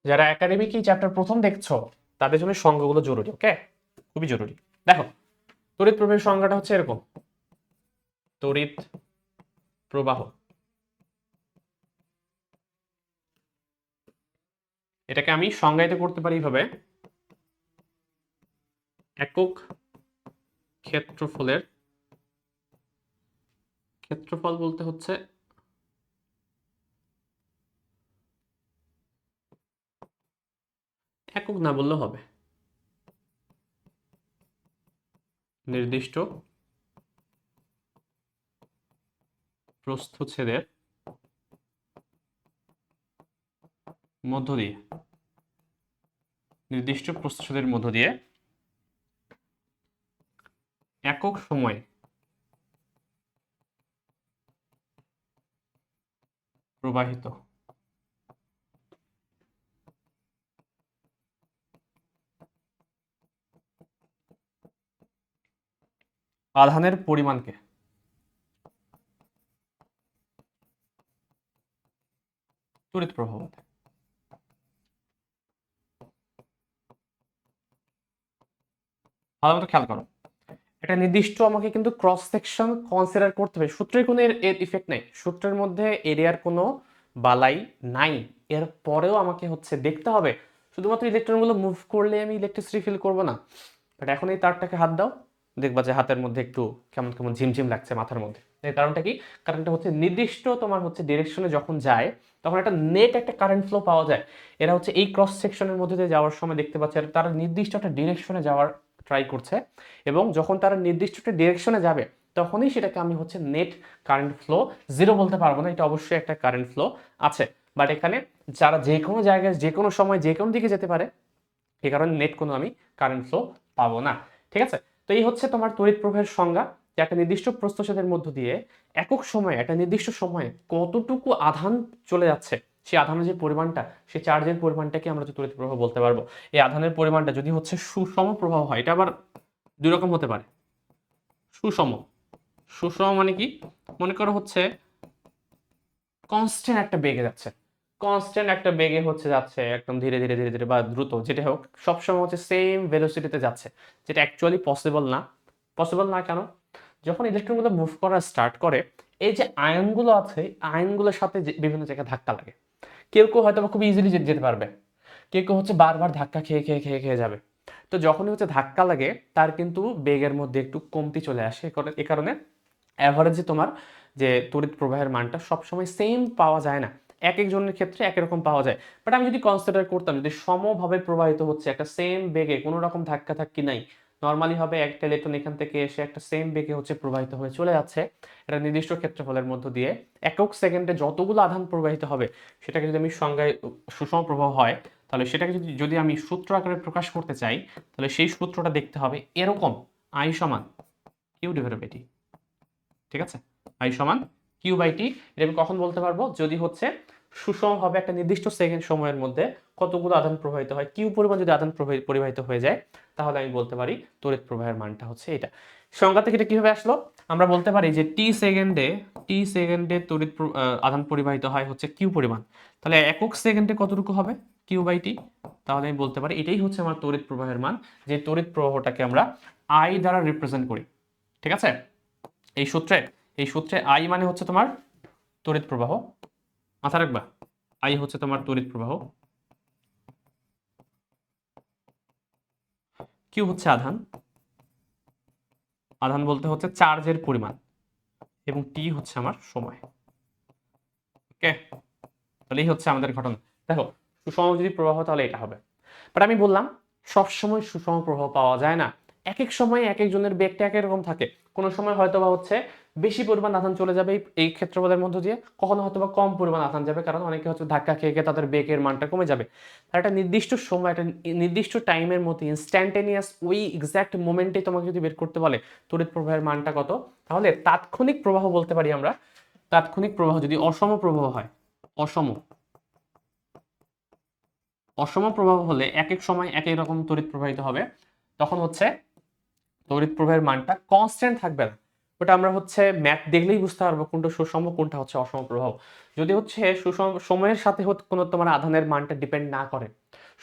যারা একাডেমিক এই চ্যাপ্টার প্রথম দেখছো তাদের জন্য সংজ্ঞাগুলো জরুরি। ওকে, খুবই জরুরি। দেখো, তড়িৎ প্রবাহের সংজ্ঞাটা হচ্ছে এরকম, তড়িৎ প্রবাহ, এটাকে আমি সংজ্ঞায়িত করতে পারি এইভাবে, একক ক্ষেত্রফলের, ক্ষেত্রফল বলতে হচ্ছে একক না বললেও হবে, নির্দিষ্ট প্রস্থচ্ছেদের মধ্য দিয়ে একক সময়ে প্রবাহিত আধানের পরিমাণকে তড়িৎ প্রবাহ বলে। ভালো মতো খেয়াল করো, একটা নির্দিষ্ট আমাকে কিন্তু ক্রস সেকশন কনসিডার করতে হবে। সূত্রের কোনো এর ইফেক্ট নেই, সূত্রের মধ্যে এরিয়ার কোনো বালাই নাই, এর পরেও আমাকে হচ্ছে দেখতে হবে শুধুমাত্র ইলেকট্রনগুলো মুভ করলে আমি ইলেকট্রিসিটি ফিল করবো না। বাট এখন এই তারটাকে হাত দাও, দেখবা যে হাতের মধ্যে একটু কেমন কেমন ঝিমঝিম লাগছে মাথার মধ্যে। এর কারণটা কি? কারণটা হচ্ছে নির্দিষ্ট তোমার হচ্ছে ডিরেকশনে যখন যায় তখন একটা নেট একটা কারেন্ট ফ্লো পাওয়া যায়। এরা হচ্ছে এই ক্রস সেকশনের মধ্যে দিয়ে যাওয়ার সময় দেখতে পাচ্ছে তারা নির্দিষ্ট একটা ডিরেকশনে যাওয়ার ট্রাই করছে, এবং যখন তারা নির্দিষ্ট একটা ডিরেকশনে যাবে তখনই সেটাকে আমি হচ্ছে নেট কারেন্ট ফ্লো জিরো বলতে পারবো না, এটা অবশ্যই একটা কারেন্ট ফ্লো আছে। বাট এখানে যারা যে কোনো জায়গায় যে কোনো সময় যে কোনো দিকে যেতে পারে, এই কারণে নেট কোনো আমি কারেন্ট ফ্লো পাবো না। ঠিক আছে, তো এই হচ্ছে তোমার তড়িৎ প্রবাহের সংজ্ঞা, যে একটা নির্দিষ্ট প্রস্থচ্ছেদের মধ্য দিয়ে একক সময়ে একটা নির্দিষ্ট সময়ে কতটুকু আধান চলে যাচ্ছে, সেই আধানের যে পরিমাণটা, সেই চার্জের পরিমাণটাকে আমরা তড়িৎ প্রবাহ বলতে পারবো। এই আধানের পরিমাণটা যদি হচ্ছে সুষম প্রবাহ হয়, এটা আবার দুই রকম হতে পারে। সুষম, সুষম মানে কি? মনে করো হচ্ছে কনস্ট্যান্ট একটা বেগে যাচ্ছে, কনস্ট্যান্ট একটা বেগে হচ্ছে যাচ্ছে একদম ধীরে ধীরে ধীরে ধীরে বা দ্রুত, যেটা হোক সবসময় হচ্ছে সেম ভেলোসিটিতে যাচ্ছে, যেটা অ্যাকচুয়ালি পসিবল না। পসিবল না কেন? যখন ইলেকট্রনগুলো মুভ করা স্টার্ট করে, এই যে আয়নগুলো আছে আয়নগুলোর সাথে বিভিন্ন জায়গায় ধাক্কা লাগে। কেউ কেউ হয়তো খুব ইজিলি যেতে পারবে, কেউ কেউ হচ্ছে বারবার ধাক্কা খেয়ে খেয়ে খেয়ে খেয়ে যাবে। তো যখনই হচ্ছে ধাক্কা লাগে তার কিন্তু বেগের মধ্যে একটু কমতি চলে আসে। এ কারণে অ্যাভারেজে তোমার যে তড়িৎ প্রবাহের মানটা সবসময় সেম পাওয়া যায় না, এক একজনের ক্ষেত্রে একই রকম পাওয়া যায়। বাট আমি যদি কনসিডার করতাম যদি সমভাবে প্রবাহিত হচ্ছে একটা সেম বেগে, কোনো রকম ধাক্কা ধাক্কি নাই, নর্মালি হবে একটা ইলেকট্রন এখান থেকে এসে একটা সেম বেগে হচ্ছে প্রবাহিত হয়ে চলে যাচ্ছে একটা নির্দিষ্ট ক্ষেত্রফলের মধ্য দিয়ে, একক সেকেন্ডে যতগুলো আধান প্রবাহিত হবে সেটাকে যদি আমি সংজ্ঞায় সুষম প্রবাহ হয়, তাহলে সেটাকে যদি যদি আমি সূত্র আকারে প্রকাশ করতে চাই, তাহলে সেই সূত্রটা দেখতে হবে এরকম, আই সমান কিউ ডিভাইডেড বাই টি। ঠিক আছে, আই সমান কিউ বাই টি। এটা আমি কখন বলতে পারবো? যদি হচ্ছে সুষম হবে একটা নির্দিষ্ট সেকেন্ড সময়ের মধ্যে কতগুলো আধান প্রবাহিত হয়, কিউ পরিমাণ যদি আধান পরিবাহিত হয়ে যায়, তাহলে আমি বলতে পারি তড়িৎ প্রবাহের মানটা হচ্ছে এটা। সংজ্ঞা থেকে এটা কিভাবে আসলো? আমরা বলতে পারি যে টি সেকেন্ডে আধান পরিবাহিত হয় হচ্ছে কিউ পরিমাণ, তাহলে একক সেকেন্ডে কতটুকু হবে? Q by T. তাহলে আমি বলতে পারি এটাই হচ্ছে আমার তড়িৎ প্রবাহের মান, যে তড়িৎ প্রবাহটাকে আমরা আই দ্বারা রিপ্রেজেন্ট করি। ঠিক আছে, এই সূত্রে আই মানে হচ্ছে তোমার তড়িৎ প্রবাহ, মাথা রাখবা, আই হচ্ছে তোমার তড়িৎ প্রবাহ, কিউ হচ্ছে আধান, আধান বলতে হচ্ছে চার্জের পরিমাণ, এবং টি হচ্ছে আমার সময়। ওকে, তাহলে এই হচ্ছে আমাদের ঘটনা। দেখো, সুষম যদি প্রবাহ তাহলে এটা হবে। বাট আমি বললাম সবসময় সুষম প্রবাহ পাওয়া যায় না, এক এক সময় এক একজনের বেগটা এক এক রকম থাকে। কোনো সময় হয়তো বা হচ্ছে বেশি পরিমাণ আধান চলে যাবে এই ক্ষেত্রফলের মধ্য দিয়ে, কখনো হয়তো বা কম পরিমাণ আধান যাবে, কারণ অনেকে হচ্ছে ধাক্কা খেয়ে খেয়ে তাদের বেগের মানটা কমে যাবে। আর একটা নির্দিষ্ট সময় একটা নির্দিষ্ট টাইমের মধ্যে ইনস্ট্যান্টেনিয়াস ওই এক্স্যাক্ট মোমেন্টে তোমাকে যদি বের করতে বলে তড়িৎ প্রবাহের মানটা কত, তাহলে তাৎক্ষণিক প্রবাহ বলতে পারি আমরা। তাৎক্ষণিক প্রবাহ যদি অসম প্রবাহ হয়, অসম অসম প্রবাহ হলে এক এক সময় এক এক রকম তড়িৎ প্রবাহিত হবে, তখন হচ্ছে তড়িৎ প্রবাহের মানটা কনস্ট্যান্ট থাকবে না। ওটা আমরা হচ্ছে ম্যাথ দেখলেই বুঝতে পারবো কোনটা সুষম কোনটা হচ্ছে অসম প্রবাহ। যদি হচ্ছে সুষম সময়ের সাথে কোনো তোমার আধানের মানটা ডিপেন্ড না করে,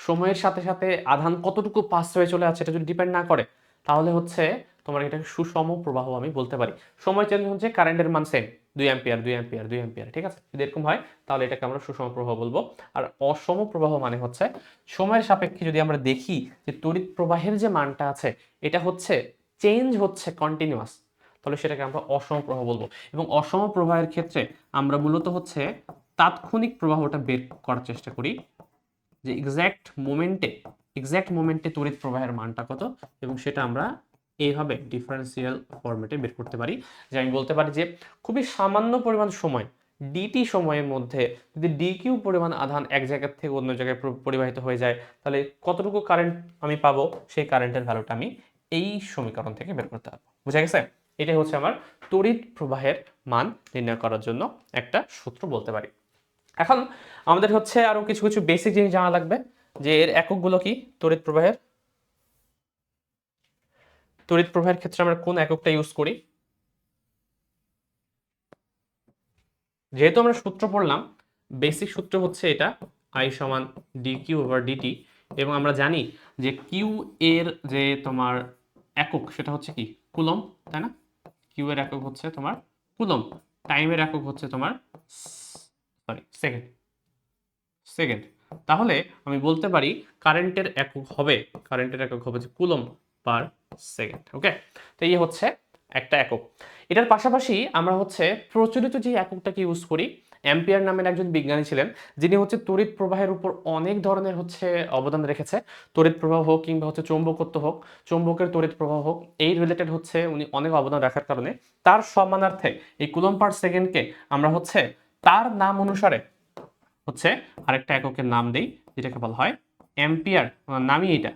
সময়ের সাথে সাথে আধান কতটুকু পাস হয়ে চলে আছে এটা যদি ডিপেন্ড না করে, তাহলে হচ্ছে তোমার এটাকে সুষম প্রবাহ আমি বলতে পারি। সময় চেঞ্জ হচ্ছে, কারেন্টের মান সেম, 2 অ্যাম্পিয়ার 2 অ্যাম্পিয়ার 2 অ্যাম্পিয়ার। ঠিক আছে, যদি এরকম হয় তাহলে এটাকে আমরা সুষম প্রবাহ বলবো। আর অসম প্রবাহ মানে হচ্ছে সময়ের সাপেক্ষে যদি আমরা দেখি যে তড়িৎ প্রবাহের যে মানটা আছে এটা হচ্ছে চেঞ্জ হচ্ছে কন্টিনিউয়াস, তাহলে সেটাকে আমরা অসম প্রবাহ বলবো। এবং অসম প্রবাহের ক্ষেত্রে আমরা মূলত হচ্ছে তাৎক্ষণিক প্রবাহটা বের করার চেষ্টা করি, যে এক্সাক্ট মোমেন্টে তড়িৎ প্রবাহের মানটা কত, এবং সেটা আমরা এইভাবে ডিফারেন্সিয়াল ফরম্যাটে বের করতে পারি। যে আমি বলতে পারি যে খুবই সামান্য পরিমাণ সময় ডিটি সময়ের মধ্যে যদি ডিকিউ পরিমাণ আধান এক জায়গা থেকে অন্য জায়গায় পরিবাহিত হয়ে যায়, তাহলে কতটুকু কারেন্ট আমি পাবো, সেই কারেন্টের ভ্যালুটা আমি এই সমীকরণ থেকে বের করতে পারবো। বুঝা গেছে? এটাই হচ্ছে আমার তড়িৎ প্রবাহের মান নির্ণয় করার জন্য একটা সূত্র বলতে পারি। এখন আমাদের হচ্ছে আরো কিছু কিছু বেসিক জিনিস জানা লাগবে, যে এর এককগুলো কি। তড়িৎ প্রবাহের ক্ষেত্রে আমরা কোন এককটা ইউজ করি। যেহেতু আমরা সূত্র পড়লাম, বেসিক সূত্র হচ্ছে এটা, I সমান dq/dt, এবং আমরা জানি যে কিউ এর যে তোমার একক সেটা হচ্ছে কি কুলম্ব, তাই না? কিউ এর একক হচ্ছে তোমার কুলম্ব, টাইমের একক হচ্ছে তোমার সেকেন্ড। সেকেন্ড। তাহলে আমি বলতে পারি কারেন্টের একক হবে যে কুলম্ব পার সেকেন্ড। ওকে, তো এই হচ্ছে একটা একক। এটার পাশাপাশি আমরা হচ্ছে প্রচলিত যে এককটাকে ইউজ করি, অ্যাম্পিয়ার নামের একজন বিজ্ঞানী ছিলেন, যিনি হচ্ছে তড়িৎ প্রবাহের উপর অনেক ধরনের হচ্ছে অবদান রেখেছে। তড়িৎ প্রবাহ হোক কিংবা হচ্ছে চৌম্বকত্ব হোক, চৌম্বকের তড়িৎ প্রবাহ হোক, এই রিলেটেড হচ্ছে উনি অনেক অবদান রাখার কারণে তার সম্মানার্থে এই কুলম্ব পার সেকেন্ডকে আমরা হচ্ছে তার নাম অনুসারে হচ্ছে আরেকটা এককের নাম দেই, যেটাকে বলা হয় অ্যাম্পিয়ার। নামই এটা,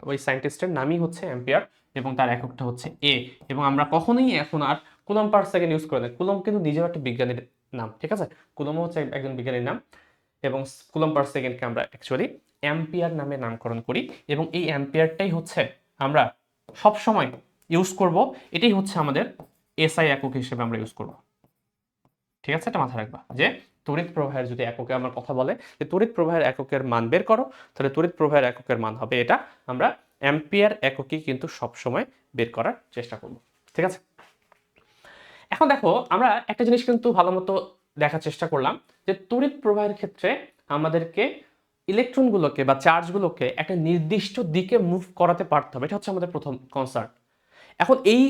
ওই সায়েন্টিস্টের নামই হচ্ছে অ্যাম্পিয়ার, এবং তার এককটা হচ্ছে এ। এবং আমরা কখনোই এখন আর কুলম্ব পার সেকেন্ড ইউজ করি না। কুলম্ব কিন্তু নিজেও একটা বিজ্ঞানীর নাম, ঠিক আছে? কুলম্ব হচ্ছে একজন বিজ্ঞানীর নাম, এবং কুলম্ব পার সেকেন্ডকে আমরা অ্যাকচুয়ালি অ্যাম্পিয়ার নামে নামকরণ করি, এবং এই অ্যাম্পিয়ারটাই হচ্ছে আমরা সব সময় ইউজ করব। এটাই হচ্ছে আমাদের এসআই একক হিসেবে আমরা ইউজ করব। ঠিক আছে, এটা মাথায় রাখবা যে তড়িৎ প্রবাহের যদি এককে আমার কথা বলে যে তড়িৎ প্রবাহের এককের মান বের করো, তাহলে তড়িৎ প্রবাহের এককের মান হবে এটা। আমরা অ্যাম্পিয়ার এককই কিন্তু সব সময় বের করার চেষ্টা করব। ঠিক আছে, এখন দেখো আমরা একটা জিনিস কিন্তু ভালো মতো দেখার চেষ্টা করলাম, যে তড়িৎ প্রবাহের ক্ষেত্রে আমাদেরকে ইলেকট্রনগুলোকে বা চার্জগুলোকে একটা নির্দিষ্ট দিকে মুভ করাতে পারতে হবে। এটা হচ্ছে আমাদের প্রথম কনসার্ন। এখন এই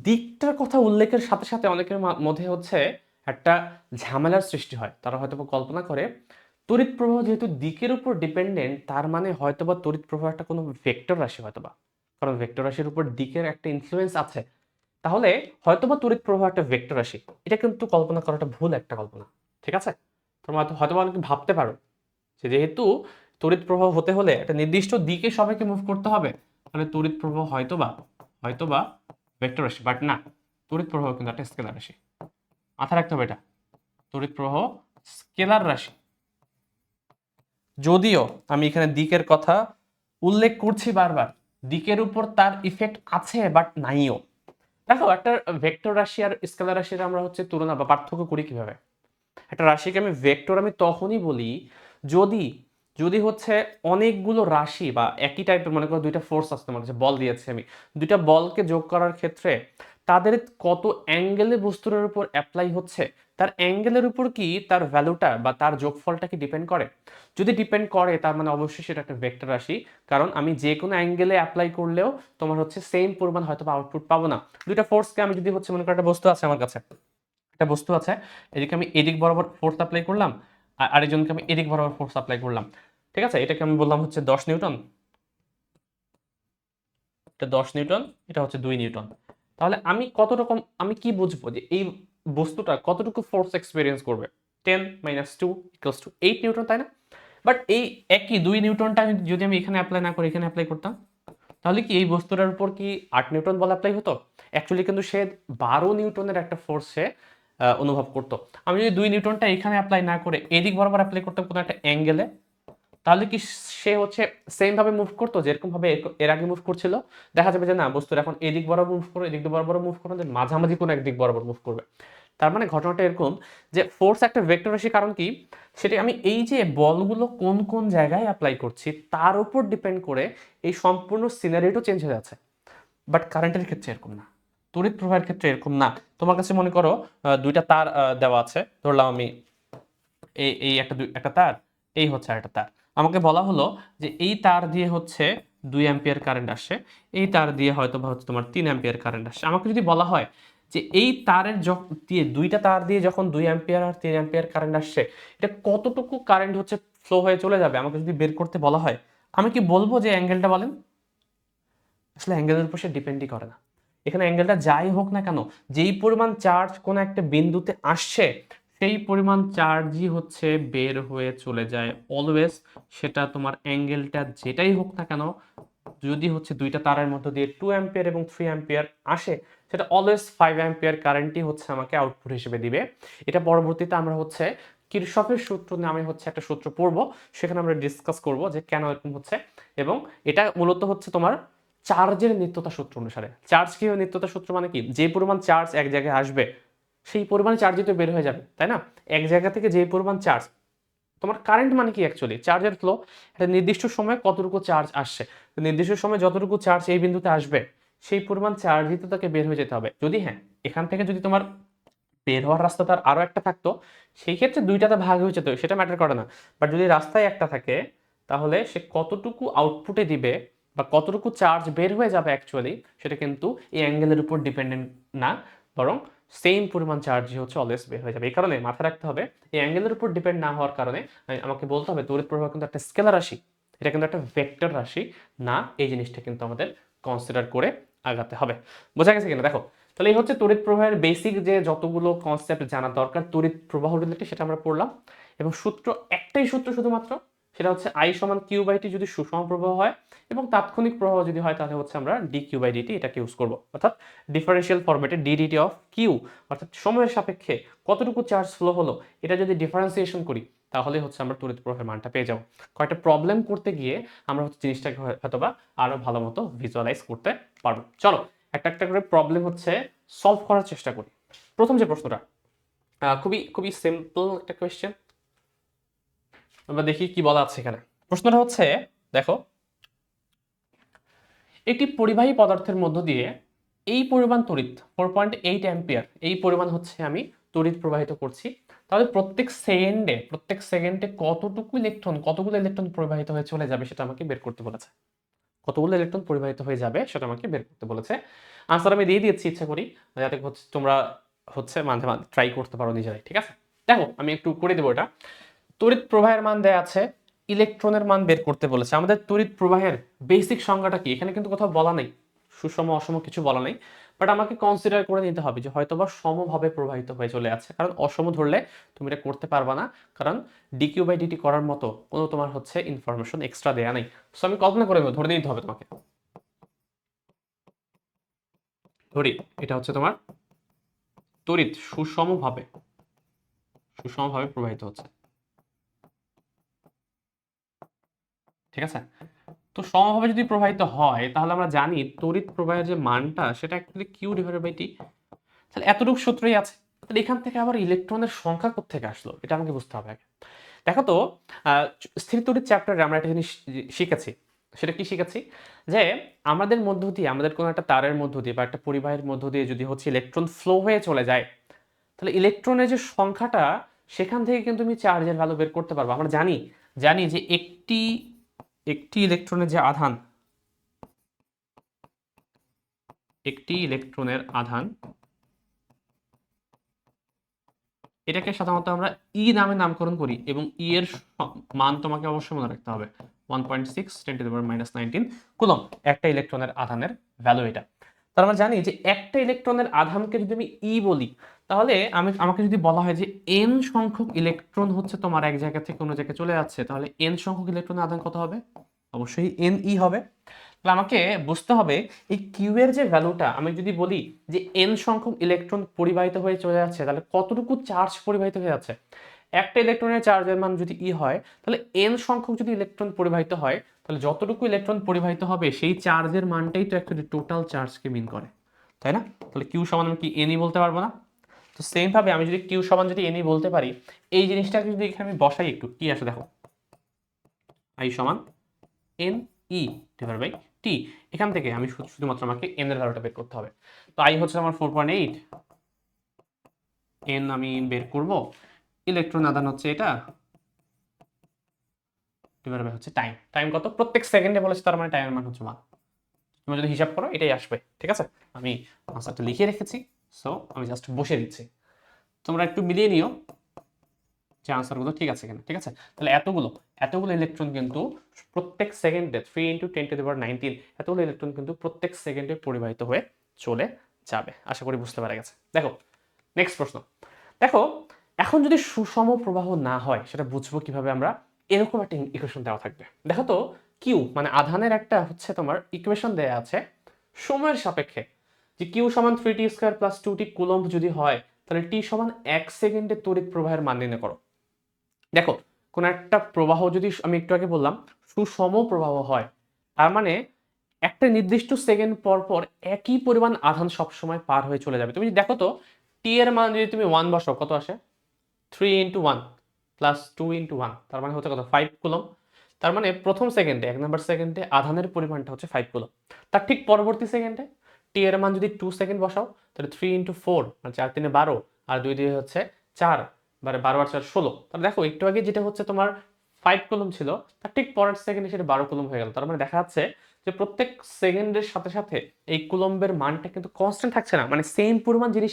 দিকটার কথা উল্লেখের সাথে সাথে অনেকের মধ্যে হচ্ছে একটা ঝামেলার সৃষ্টি হয়। তারা হয়তোবা কল্পনা করে তড়িৎ প্রবাহ যেহেতু দিকের উপর ডিপেন্ডেন্ট, তার মানে হয়তোবা তড়িৎ প্রবাহ একটা কোনো ভেক্টর রাশি হয়তোবা, কারণ ভেক্টর রাশির উপর দিকের একটা ইনফ্লুয়েন্স আছে। তাহলে হয়তোবা তড়িৎ প্রবাহ একটা ভেক্টর রাশি। এটা কিন্তু কল্পনা করাটা ভুল একটা কল্পনা। ঠিক আছে, তোমরা হয়তোবা অনেকে ভাবতে পারো যে যেহেতু তড়িৎ প্রবাহ হতে হলে একটা নির্দিষ্ট দিকে সবাইকে মুভ করতে হবে, তাহলে তড়িৎ প্রবাহ হয়তোবা হয়তোবা ভেক্টর রাশি। বাট না, তড়িৎ প্রবাহ কিন্তু একটা স্কেলার রাশি। মাথায় রাখতে হবে এটা, তড়িৎ প্রবাহ স্কেলার রাশি। যদিও আমি এখানে দিকের কথা উল্লেখ করছি বারবার, দিকের উপর তার ইফেক্ট আছে বাট নাইও। দেখো, একটা ভেক্টর রাশি আর স্কেলার রাশির আমরা হচ্ছে তুলনা বা পার্থক্য করি কিভাবে। একটা রাশিকে আমি ভেক্টর আমি তখনই বলি যদি যদি হচ্ছে অনেকগুলো রাশি বা একই টাইপের, মনে করো দুইটা ফোর্স আছে তোমার কাছে, বল দিয়েছি আমি, দুইটা বলকে যোগ করার ক্ষেত্রে তাদের কত অ্যাঙ্গেলে বস্তুর উপর অ্যাপ্লাই হচ্ছে, তার অ্যাঙ্গেলের উপর কি তার ভ্যালুটা বা তার যোগফলটা কি ডিপেন্ড করে? যদি ডিপেন্ড করে, তার মানে অবশ্যই সেটা একটা ভেক্টর রাশি। কারণ আমি যে কোনো অ্যাঙ্গেলে অ্যাপ্লাই করলেও তোমার হচ্ছে সেম পরিমাণ হয়তো বা আউটপুট পাবো না। দুইটা ফোর্সকে আমি যদি হচ্ছে মনে করো একটা বস্তু আছে আমার কাছে, একটা বস্তু আছে, এদিকে আমি এদিক বরাবর ফোর্স অ্যাপ্লাই করলাম, আর আরেকজনকে আমি এদিক বরাবর ফোর্স অ্যাপ্লাই করলাম। ঠিক আছে, এটাকে আমি বললাম হচ্ছে 10 নিউটন, এটা 10 নিউটন, এটা হচ্ছে 2 নিউটন। তাহলে আমি কত রকম, আমি কি বুঝবো যে এই বস্তুটা কতটুকু ফোর্স এক্সপেরিয়েন্স করবে? 10 - 2 = 8 নিউটন, তাই না? বাট এই একই 2 নিউটনটা যদি আমি এখানে অ্যাপ্লাই না করে এখানে অ্যাপ্লাই করতাম, তাহলে কি এই বস্তুটার উপর কি 8 নিউটন বল অ্যাপ্লাই হতো? অ্যাকচুয়ালি কিন্তু সে 12 নিউটনের একটা ফোর্স সে অনুভব করতো। আমি যদি 2 নিউটনটা এখানে অ্যাপ্লাই না করে এদিক বরাবর অ্যাপ্লাই করতাম কোনো একটা অ্যাঙ্গেলে, তাহলে কি সে হচ্ছে সেম ভাবে মুভ করতো যেরকম ভাবে এর আগে মুভ করছিল? দেখা যাবে যে না, বস্তুর এখন এদিক বরাবর মুভ করে, এদিক বরাবর মুভ করে, মাঝামাঝি কোনো একদিক বরাবর মুভ করবে। তার মানে ঘটনাটা এরকম যে ফোর্স একটা ভেক্টর রাশি, কারণ কি সেটা আমি এই যে বলগুলো কোন কোন জায়গায় অ্যাপ্লাই করছি তার উপর ডিপেন্ড করে এই সম্পূর্ণ সিনারিটা চেঞ্জ হয়ে যাচ্ছে। বাট কারেন্টের ক্ষেত্রে এরকম না, তড়িৎ প্রবাহের ক্ষেত্রে এরকম না। তোমার কাছে মনে করো দুইটা তার দেওয়া আছে, ধরলাম আমি এই এই একটা তার, এই হচ্ছে আরেকটা তার। আমাকে বলা হলো যে এই তার দিয়ে হচ্ছে 2 অ্যাম্পিয়ার কারেন্ট আসছে, এই তার দিয়ে হয়তো বা হচ্ছে তোমার 3 অ্যাম্পিয়ার কারেন্ট আসছে। আমাকে যদি বলা হয় যে এই তারের দিয়ে দুইটা তার দিয়ে যখন 2 অ্যাম্পিয়ার আর 3 অ্যাম্পিয়ার কারেন্ট আসছে, এটা কতটুকু কারেন্ট হচ্ছে ফ্লো হয়ে চলে যাবে, আমাকে যদি বের করতে বলা হয়, আমি কি বলবো যে অ্যাঙ্গেলটা বলেন? আসলে অ্যাঙ্গেলের উপর সে ডিপেন্ডই করে না। এখানে অ্যাঙ্গেলটা যাই হোক না কেন, যেই পরিমাণ চার্জ কোনো একটা বিন্দুতে আসছে সেই পরিমাণ চার্জই হচ্ছে বের হয়ে চলে যায় অলওয়েজ। সেটা তোমার অ্যাঙ্গেলটা যেটাই হোক না কেন, যদি হচ্ছে দুইটা তারের মধ্য দিয়ে 2 অ্যাম্পিয়ার এবং 3 অ্যাম্পিয়ার আসে, সেটা অলওয়েজ 5 অ্যাম্পিয়ার কারেন্টই হচ্ছে আমাকে আউটপুট হিসেবে দিবে। এটা পরবর্তীতে আমরা হচ্ছে কিরশফের সূত্র নামে হচ্ছে একটা সূত্র পড়ব, সেখানে আমরা ডিসকাস করব যে কেন এরকম হচ্ছে। এবং এটা মূলত হচ্ছে তোমার চার্জের নিত্যতা সূত্র অনুসারে। চার্জ কি নিত্যতা সূত্র মানে কি, যে পরিমাণ চার্জ এক জায়গায় আসবে সেই পরিমাণ চার্জই তো বের হয়ে যাবে, তাই না? এক জায়গা থেকে যে পরিমাণ চার্জ, তোমার কারেন্ট মানে কি অ্যাকচুয়ালি চার্জের ফ্লো, একটা নির্দিষ্ট সময়ে কতটুকু চার্জ আসছে, নির্দিষ্ট সময় যতটুকু চার্জ এই বিন্দুতে আসবে সেই পরিমাণ চার্জই তো তাকে বের হয়ে যেতে হবে। যদি হ্যাঁ, এখান থেকে যদি তোমার বের হওয়ার রাস্তা তার আরো একটা থাকতো, সেই ক্ষেত্রে দুইটাতে ভাগ হয়ে যেত, সেটা ম্যাটার করে না। বাট যদি রাস্তায় একটা থাকে, তাহলে সে কতটুকু আউটপুটে দিবে বা কতটুকু চার্জ বের হয়ে যাবে অ্যাকচুয়ালি, সেটা কিন্তু এই অ্যাঙ্গেলের উপর ডিপেন্ডেন্ট না, বরং সেম পরিমাণ চার্জই হচ্ছে অলওয়েজ বের হয়ে যাবে। এই কারণে মাথায় রাখতে হবে, এই অ্যাঙ্গেলের উপর ডিপেন্ড না হওয়ার কারণে আমাকে বলতে হবে তড়িৎ প্রবাহ কিন্তু একটা স্কেলার রাশি, এটা কিন্তু একটা ভেক্টর রাশি না। এই জিনিসটা কিন্তু আমাদের কনসিডার করে আগাতে হবে। বোঝা গেছে কিনা দেখো। তাহলে এই হচ্ছে তড়িৎ প্রবাহের বেসিক যে যতগুলো কনসেপ্ট জানা দরকার তড়িৎ প্রবাহ রিলেটেড, সেটা আমরা পড়লাম। এবং সূত্র একটাই সূত্র শুধুমাত্র, সেটা হচ্ছে I সমান কিউ বাই টি যদি সুষম প্রবাহ হয়, এবং তাৎক্ষণিক প্রবাহ যদি হয় তাহলে হচ্ছে আমরা ডি কিউ বাই ডিটি এটাকে ইউজ করবো, অর্থাৎ ডিফারেন্সিয়াল ফরম্যাটে ডিডিটি অফ কিউ, অর্থাৎ সময়ের সাপেক্ষে কতটুকু চার্জ ফ্লো হলো এটা যদি ডিফারেন্সিয়েশন করি, তাহলে হচ্ছে আমরা তড়িৎ প্রবাহের মানটা পেয়ে যাবো। কয়েকটা প্রবলেম করতে গিয়ে আমরা হচ্ছে জিনিসটাকে হয়তোবা আরো ভালো মতো ভিজুয়ালাইজ করতে পারবো। চলো একটা একটা করে প্রবলেম হচ্ছে সলভ করার চেষ্টা করি। প্রথম যে প্রশ্নটা, খুবই খুবই সিম্পল একটা কোয়েশ্চেন, আমরা দেখি কি বলা আছে এখানে। প্রশ্নটা হচ্ছে দেখো, একটি পরিবাহী পদার্থের মধ্য দিয়ে এই পরিমাণ তড়িৎ 4.8 অ্যাম্পিয়ার, এই পরিমাণ হচ্ছে আমি তড়িৎ প্রবাহিত করছি, তাহলে প্রত্যেক সেকেন্ডে কতটুকু ইলেকট্রন, কতগুলো ইলেকট্রন প্রবাহিত হয়ে চলে যাবে সেটা আমাকে বের করতে বলেছে। কতগুলো ইলেকট্রন পরিবাহিত হয়ে যাবে সেটা আমাকে বের করতে বলেছে। আনসার আমি দিয়ে দিয়েছি ইচ্ছা করি, যাতে হচ্ছে তোমরা হচ্ছে মাঝে মাঝে ট্রাই করতে পারো নিজেরাই। ঠিক আছে, দেখো আমি একটু করে দেবো এটা। তড়িৎ প্রবাহের মান দেয়া আছে, ইলেকট্রনের মান বের করতে বলেছে। আমাদের তড়িৎ প্রবাহের বেসিক সংজ্ঞাটা কি, এখানে কিন্তু কোথাও বলা নেই, সুষম অসম কিছু বলা নেই। বাট আমাকে কনসিডার করে নিতে হবে যে হয়তোবা সমভাবে প্রবাহিত হয়ে চলে আছে, কারণ অসম ধরলে তুমি এটা করতে পারবা না, কারণ ডিকিউ বাই ডিটি করার মতো কোনো তোমার হচ্ছে ইনফরমেশন এক্সট্রা দেয়া নেই। সো আমি কল্পনা করে ধরে নিতে হবে তোমাকে, ধরি এটা হচ্ছে তোমার তড়িৎ সুষমভাবে প্রবাহিত হচ্ছে। ঠিক আছে, তো সমভাবে যদি প্রবাহিত হয় তাহলে আমরা জানি তড়িৎ প্রবাহের যে মানটা সেটা actually Q divided by T. তাহলে এতটুকু সূত্রই আছে। তাহলে এখান থেকে আবার ইলেকট্রনের সংখ্যা কোত্থেকে আসলো এটা আমাকে বুঝতে হবে আগে। দেখো তো, স্থির তড়িৎ চ্যাপ্টারে আমরা একটা জিনিস শিখেছি। সেটা কি শিখেছি, যে আমাদের মধ্য দিয়ে, আমাদের কোনো একটা তারের মধ্য দিয়ে বা একটা পরিবাহের মধ্য দিয়ে যদি হচ্ছে ইলেকট্রন ফ্লো হয়ে চলে যায়, তাহলে ইলেকট্রনের যে সংখ্যাটা সেখান থেকে কিন্তু তুমি চার্জের ভ্যালু বের করতে পারবো। আমরা জানি জানি যে একটি একটি ইলেকট্রনের যে আধান, একটি ইলেকট্রনের আধান, এটাকে সাধারণত আমরা ই নামে নামকরণ করি, এবং ই এর মান তোমাকে অবশ্যই মনে রাখতে হবে 1.6 10⁻⁻⁹ কুলম্ব, একটা ইলেকট্রনের আধানের ভ্যালু এটা। তার আমরা জানি যে একটা ইলেকট্রনের আধানকে যদি আমি ই বলি, তাহলে আমাকে যদি বলা হয় যে এন সংখ্যক ইলেকট্রন হচ্ছে তোমার এক জায়গা থেকে অন্য জায়গায় চলে যাচ্ছে, তাহলে এন সংখ্যক ইলেকট্রনের আধান কত হবে? অবশ্যই এন ই হবে। তাহলে আমাকে বুঝতে হবে এই কিউ এর যে ভ্যালুটা, আমি যদি বলি যে এন সংখ্যক ইলেকট্রন পরিবাহিত হয়ে চলে যাচ্ছে, তাহলে কতটুকু চার্জ পরিবাহিত হয়ে যাচ্ছে। একটা ইলেকট্রনের চার্জের মান যদি ই হয়, তাহলে এন সংখ্যক যদি ইলেকট্রন পরিবাহিত হয়, তাহলে যতটুকু ইলেকট্রন পরিবাহিত হবে সেই চার্জের মানটাই তো অ্যাকচুয়ালি টোটাল চার্জকে মিন করে, তাই না? তাহলে কিউ সমান আমি কি এনই বলতে পারবো না? তো সেম ভাবে আমি যদি কিউ সমান যদি এনই বলতে পারি, এই জিনিসটাকে যদি এখানে আমি বসাই একটু, কি আসে দেখো, আই সমান N E divide by T. এখান থেকে আমি শুধুমাত্র আমাকে এন এর ভ্যালুটা বের করতে হবে। তো আই হচ্ছে আমার 4.8, এন আমি বের করব, ইলেকট্রন আধান হচ্ছে এটা, ডিভাইড বাই হচ্ছে টাইম। টাইম কত? প্রত্যেক সেকেন্ডে বলেছে, তার মানে টাইমের মান হচ্ছে 1। তুমি যদি হিসাব করো এটাই আসবে। ঠিক আছে, আমি আনসারটা লিখে রেখেছি, সো আমি জাস্ট বসে দিচ্ছি, তোমরা একটু মিলিয়ে নিও। যে আনসারগুলো ঠিক আছে কিনা, ঠিক আছে? তাহলে এতগুলো ইলেকট্রন কিন্তু প্রত্যেক সেকেন্ডে 3 × 10⁻19 এতগুলো ইলেকট্রন কিন্তু প্রত্যেক সেকেন্ডে পরিবাহিত হয়ে চলে যাবে। আশা করি বুঝতে পারা গেছে। দেখো নেক্সট প্রশ্ন। দেখো এখন যদি সুষম প্রবাহ না হয় সেটা বুঝবো কিভাবে আমরা? এরকম একটা ইকুয়েশন দেওয়া থাকবে। দেখো তো কিউ মানে আধানের একটা হচ্ছে তোমার ইকুয়েশন দেয়া আছে সময়ের সাপেক্ষে, যে কিউ সমান 3t² + 2t কুলম্ব যদি হয় তাহলে টি সমান 1 সেকেন্ডে তড়িৎ প্রবাহের মান নির্ণয় করো। দেখো কোন একটা প্রবাহ যদি আমি একটু আগে বললাম সুষম প্রবাহ হয়, তার মানে একটা নির্দিষ্ট সেকেন্ড পর পর একই পরিমাণ আধান সবসময় পার হয়ে চলে যাবে। তুমি দেখো তো টি এর মান যদি তুমি 1 বসাও কত আসে? 3 × 1 + 2 × 1, তার মানে হচ্ছে কত? 5 কুলম্ব। তার মানে প্রথম সেকেন্ডে 1 নম্বর সেকেন্ডে আধানের পরিমাণটা হচ্ছে 5 কুলম্ব। তার ঠিক পরবর্তী সেকেন্ডে টি এর মান যদি 2 সেকেন্ড বসাও তাহলে 3 × 4 মানে 4 × 3 = 12 আর 2 দিয়ে হচ্ছে 4 মানে 12 আর 4 16। তাহলে দেখো একটু আগে যেটা হচ্ছে তোমার 5 কুলম্ব ছিল তার ঠিক পরের সেকেন্ডে সেটা 12 কুলম্ব হয়ে গেল। তার মানে দেখা যাচ্ছে যে প্রত্যেক সেকেন্ডের সাথে সাথে এই কুলম্বের মানটা কিন্তু কনস্ট্যান্ট থাকছে না, মানে সেম পরিমাণ জিনিস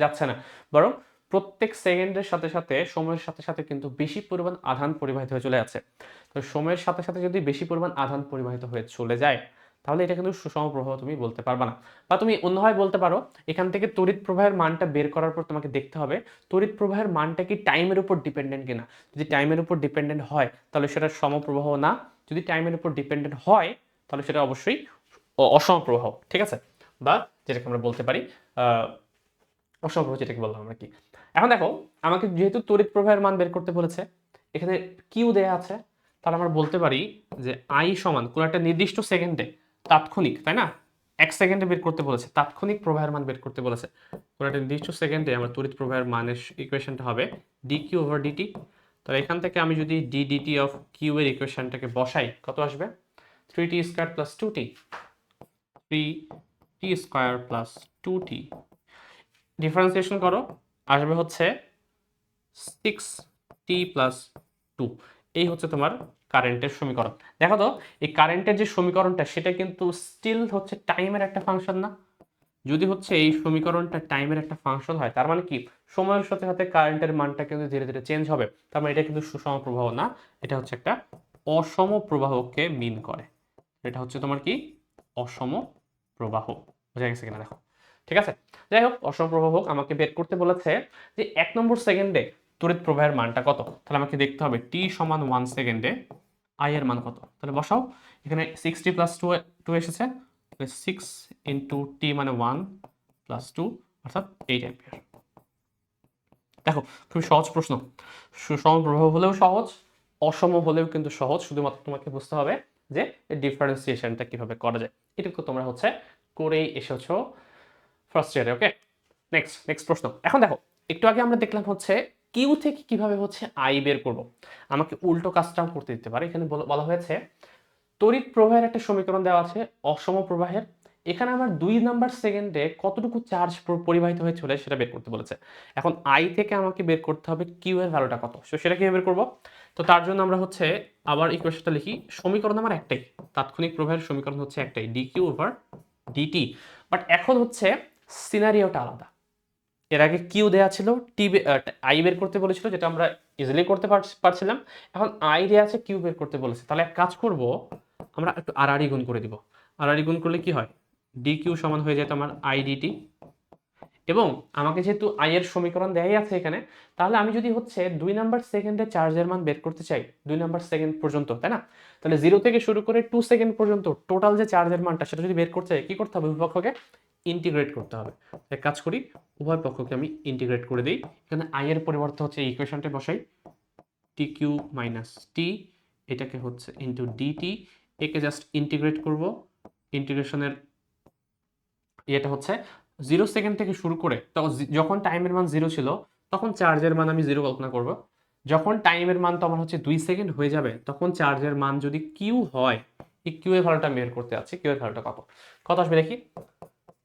যাচ্ছে না, বরং প্রত্যেক সেকেন্ডের সাথে সাথে সময়ের সাথে সাথে কিন্তু বেশি পরিমাণ আধান পরিবাহিত হয়ে চলে যাচ্ছে। তো সময়ের সাথে সাথে যদি বেশি পরিমাণ আধান পরিবাহিত হয়ে চলে যায় তাহলে এটা কিন্তু সুষম প্রবাহ তুমি বলতে পারবে না। বা তুমি অন্যভাবে বলতে পারো এখান থেকে তড়িৎ প্রবাহের মানটা বের করার পর তোমাকে দেখতে হবে তড়িৎ প্রবাহের মানটা কি টাইমের উপর ডিপেন্ডেন্ট কিনা। যদি টাইমের উপর ডিপেন্ডেন্ট হয় তাহলে সেটা সমপ্রবাহ না, যদি টাইমের উপর ডিপেন্ডেন্ট হয় তাহলে সেটা অবশ্যই অসম প্রবাহ, ঠিক আছে? বা যেটাকে আমরা বলতে পারি অসম প্রবাহ, যেটাকে বললাম আমরা কি। এখন দেখো আমাকে যেহেতু তড়িৎ প্রবাহের মান বের করতে বলেছে, এখানে কিউ দেয়া আছে, তাহলে আমরা বলতে পারি যে আই সমান কোন একটা নির্দিষ্ট সেকেন্ডে তাৎক্ষণিক, তাই না? 1 সেকেন্ডে বের করতে বলেছে, তাৎক্ষণিক প্রবাহের মান বের করতে বলেছে। কোন একটা নির্দিষ্ট সেকেন্ডে আমার তড়িৎ প্রবাহের মানের ইকুয়েশনটা হবে dq/dt। তাহলে এখান থেকে আমি যদি ddt অফ কিউ এর ইকুয়েশনটাকে বসাই কত আসবে? 3t² + 2t 3t² + 2t differentiation করো আসবে হচ্ছে 6t + 2। এই হচ্ছে তোমার কারেন্টের সমীকরণ। দেখো তো এই কারেন্টের যে সমীকরণটা সেটা কিন্তু স্টিল হচ্ছে টাইমের একটা ফাংশন না? যদি হচ্ছে এই সমীকরণটা টাইমের একটা ফাংশন হয় তার মানে কি সময়ের সাথে সাথে কারেন্টের মানটা কিন্তু ধীরে ধীরে চেঞ্জ হবে। তার মানে এটা কিন্তু সুষম প্রবাহ না, এটা হচ্ছে একটা অসম প্রবাহকে মিন করে। এটা হচ্ছে তোমার কি অসম প্রবাহ। বোঝা গেছে কিনা দেখো, ঠিক আছে? যাই হোক অসম প্রবাহ হোক, আমাকে বের করতে বলেছে যে 1 নম্বর সেকেন্ডে তড়িৎ প্রবাহের মানটা কত। তাহলে আমাকে দেখতে হবে t সমান 1 সেকেন্ডে i এর মান কত। তাহলে বসাও, এখানে 60 + 2 এসেছে, 6 × t মানে 1 + 2 অর্থাৎ 8 অ্যাম্পিয়ার। দেখো খুবই সহজ প্রশ্ন, সুষম প্রবাহ হলেও সহজ, অসম হলেও কিন্তু সহজ, শুধুমাত্র তোমাকে বুঝতে হবে যে ডিফারেন্সিয়েশনটা কিভাবে করা যায়। এটুকু তোমরা হচ্ছে করেই এসেছো ফার্স্ট ইয়ারে। ওকে, নেক্সট প্রশ্ন। এখন দেখো একটু আগে আমরা দেখলাম হচ্ছে কিউ থেকে কিভাবে হচ্ছে আই বের করব। আমাকে উল্টো কাজটাও করতে দিতে পারে। এখানে বলা হয়েছে তড়িৎ প্রবাহের একটা সমীকরণ দেওয়া আছে অসম প্রবাহের, এখানে আমার 2 নাম্বার সেকেন্ডে কতটুকু চার্জ পরিবাহিত হয়ে চলে সেটা বের করতে বলেছে। এখন আই থেকে আমাকে বের করতে হবে কিউ এর ভ্যালুটা কত, সো সেটা কিভাবে বের করব? তো তার জন্য আমরা হচ্ছে আবার ইকুয়েশনটা লিখি। সমীকরণ আমার একটাই, তাৎক্ষণিক প্রবাহের সমীকরণ হচ্ছে একটাই dq/dt। বাট এখন হচ্ছে সিনারিওটা আলাদা। এর আগে কিউ দেয়া ছিল, টি আই বের করতে বলেছিল যেটা আমরা ইজিলি করতে পারছিলাম। এখন আই দেয়া আছে, কিউ বের করতে বলেছে। তাহলে এক কাজ করব, আমরা একটু আড়াআড়ি গুণ করে দিব। আড়াআড়ি গুণ করলে কি হয়? dq সমান হয়ে যেত আমার i dt। এবং আমাকে যেহেতু আই এর সমীকরণ দেয়াই আছে এখানে, তাহলে আমি যদি হচ্ছে 2 নাম্বার সেকেন্ডে চার্জের মান বের করতে চাই 2 নাম্বার সেকেন্ড পর্যন্ত, তাই না? তাহলে 0 থেকে শুরু করে 2 সেকেন্ড পর্যন্ত টোটাল যে চার্জের মানটা সেটা যদি বের করতে চাই কি করতে হবে? উভয় পক্ষকে ইন্টিগ্রেট করতে হবে। এক কাজ করি, উভয় পক্ষকে আমি ইন্টিগ্রেট করে দিই। এখানে আই এর পরিবর্তে হচ্ছে এই ইকুয়েশনটা বসাই, tq - t, এটাকে হচ্ছে ইনটু dt, একে জাস্ট ইন্টিগ্রেট করব। ইন্টিগ্রেশনের এটা হচ্ছে 0 সেকেন্ড থেকে শুরু করে, যখন টাইমের মান 0 ছিল তখন চার্জের মান আমি 0 কল্পনা করব। যখন টাইমের মান তো আমার হচ্ছে 2 সেকেন্ড হয়ে যাবে তখন চার্জের মান যদি কিউ হয়, এই কিউ এর ভ্যালুটা বের করতে আছে। কিউ এর ভ্যালুটা কত আসবে দেখি।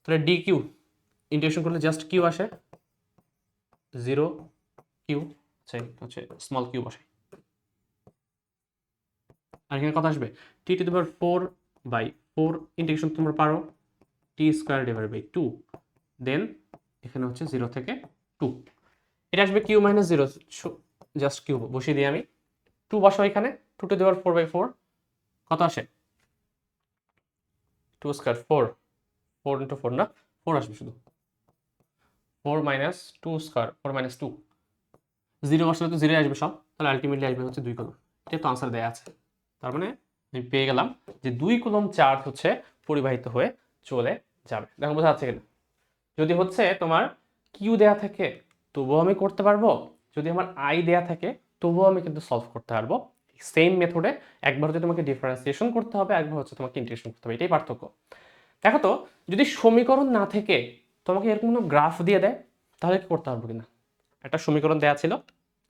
তাহলে dq ইন্টিগ্রেশন করলে জাস্ট কিউ আসে 0 কিউ, হচ্ছে স্মল কিউ বসাই। আর এখানে কত আসবে? t⁴/4 ইন্টিগ্রেশন তোমরা পারো, t²/2, দেন এখানে হচ্ছে 0 থেকে 2, এটা আসবে কিউ - 0। জাস্ট কিউব বসিয়ে দিই আমি, 2 বসাও এখানে, 2 টু দি পাওয়ার 4/4 কত আসে, 2 স্কয়ার 4, 4 ইন্টু 4 না, 4 আসবে শুধু, 4 মাইনাস 2 স্কয়ার, 4 মাইনাস 2, 0 বসালে তো 0 আসবে সব, তাহলে আলটিমেটলি আসবে হচ্ছে 2 কুলম। এটা তো আনসার দেয়া আছে, তার মানে আমি পেয়ে গেলাম যে 2 কুলম চার্জ হচ্ছে পরিবাহিত হয়ে চলে যাবে। দেখো বোঝা যাচ্ছে কিনা? যদি হচ্ছে তোমার কিউ দেয়া থাকে তবুও আমি করতে পারবো, যদি আমার আই দেয়া থাকে তবুও আমি কিন্তু সলভ করতে পারবো সেম মেথডে। একবার হচ্ছে তোমাকে ডিফারেন্সিয়েশন করতে হবে, একবার হচ্ছে তোমাকে ইন্টিগ্রেশন করতে হবে, এটাই পার্থক্য। দেখো তো, যদি সমীকরণ না থেকে তোমাকে এরকম কোনো গ্রাফ দিয়ে দেয় তাহলে কি করতে পারবো কিনা? একটা সমীকরণ দেয়া ছিল,